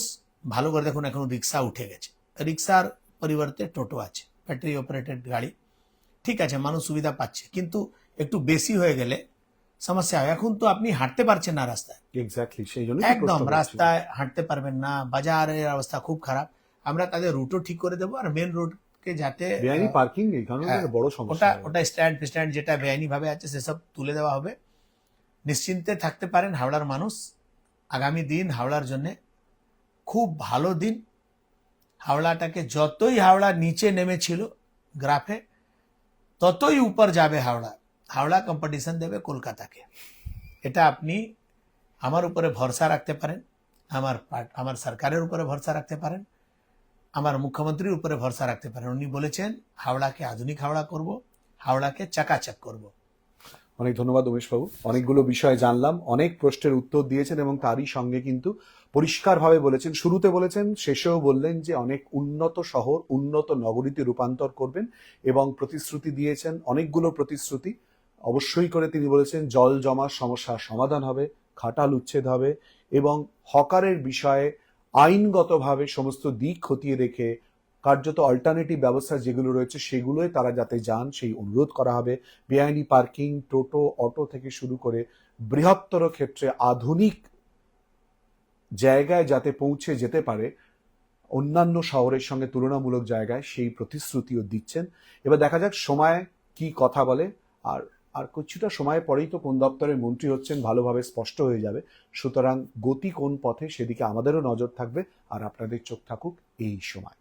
ভালো করে। দেখুন এখন রিক্সা উঠে গেছে, রিক্সার পরিবর্তে টোটো আছে, ব্যাটারি অপারেটেড গাড়ি, ঠিক আছে, মানুষ সুবিধা পাচ্ছে। কিন্তু একটু বেশি হয়ে গেলে সমস্যা হয়। এখন তো আপনি হাঁটতে পারছেন না রাস্তায়, এক্স্যাক্টলি, সেই জন্য একদম রাস্তায় হাঁটতে পারবেন না, বাজারের অবস্থা খুব খারাপ। আমরা তাদের রুটও ঠিক করে দেবো, আর মেন রোডকে যাতে বেআইনি পার্কিং এই কারণে হ্যাঁ, একটা বড় ওটা সমস্যা হয়। ওটা স্ট্যান্ড ফিস্ট্যান্ড যেটা বেআইনি ভাবে আছে সেসব তুলে দেওয়া হবে। নিশ্চিন্তে থাকতে পারেন হাওড়ার মানুষ, আগামী দিন হাওড়ার জন্য খুব ভালো দিন। হাওড়াটাকে যতই হাওড়া নিচে নেমেছিল গ্রাফে, ততই উপর যাবে হাওড়া। হাওড়া কম্পিটিশন দেবে কলকাতাকে, এটা আপনি আমার উপরে ভরসা রাখতে পারেন, আমার সরকারের উপরে ভরসা রাখতে পারেন, আমার মুখ্যমন্ত্রীর উপরে ভরসা রাখতে পারেন। উনি বলেছেন হাওড়াকে আধুনিক হাওড়া করব, হাওড়াকে চাকাচাক করব। অনেক ধন্যবাদ উমেশবাবু, অনেকগুলো বিষয় জানলাম, অনেক প্রশ্নের উত্তর দিয়েছেন এবং তারই সঙ্গে কিন্তু পরিষ্কারভাবে বলেছেন, শুরুতে বলেছেন, শেষেও বললেন যে অনেক উন্নত শহর, উন্নত নগরীতে রূপান্তর করবেন এবং প্রতিশ্রুতি দিয়েছেন, অনেকগুলো প্রতিশ্রুতি। অবশ্যই করে তিনি বলেছেন জল জমার সমস্যার সমাধান হবে, খাটাল উচ্ছেদ হবে এবং হকারের বিষয়ে আইনগতভাবে সমস্ত দিক খতিয়ে রেখে কার্যত অল্টারনেটিভ ব্যবস্থা যেগুলো রয়েছে সেগুলোই তারা যাতে যান সেই অনুরোধ করা হবে। বেআইনি পার্কিং, টোটো, অটো থেকে শুরু করে বৃহত্তর ক্ষেত্রে আধুনিক জায়গায় যাতে পৌঁছে যেতে পারে অন্যান্য শহরের সঙ্গে তুলনামূলক জায়গায়, সেই প্রতিশ্রুতিও দিচ্ছেন। এবার দেখা যাক সময় কি কথা বলে। আর আর কিছুটা সময় পরেই তো কোন দপ্তরের মন্ত্রী হচ্ছেন ভালোভাবে স্পষ্ট হয়ে যাবে। সুতরাং গতি কোন পথে সেদিকে আমাদেরও নজর থাকবে, আর আপনাদের চোখ থাকুক এই সময়।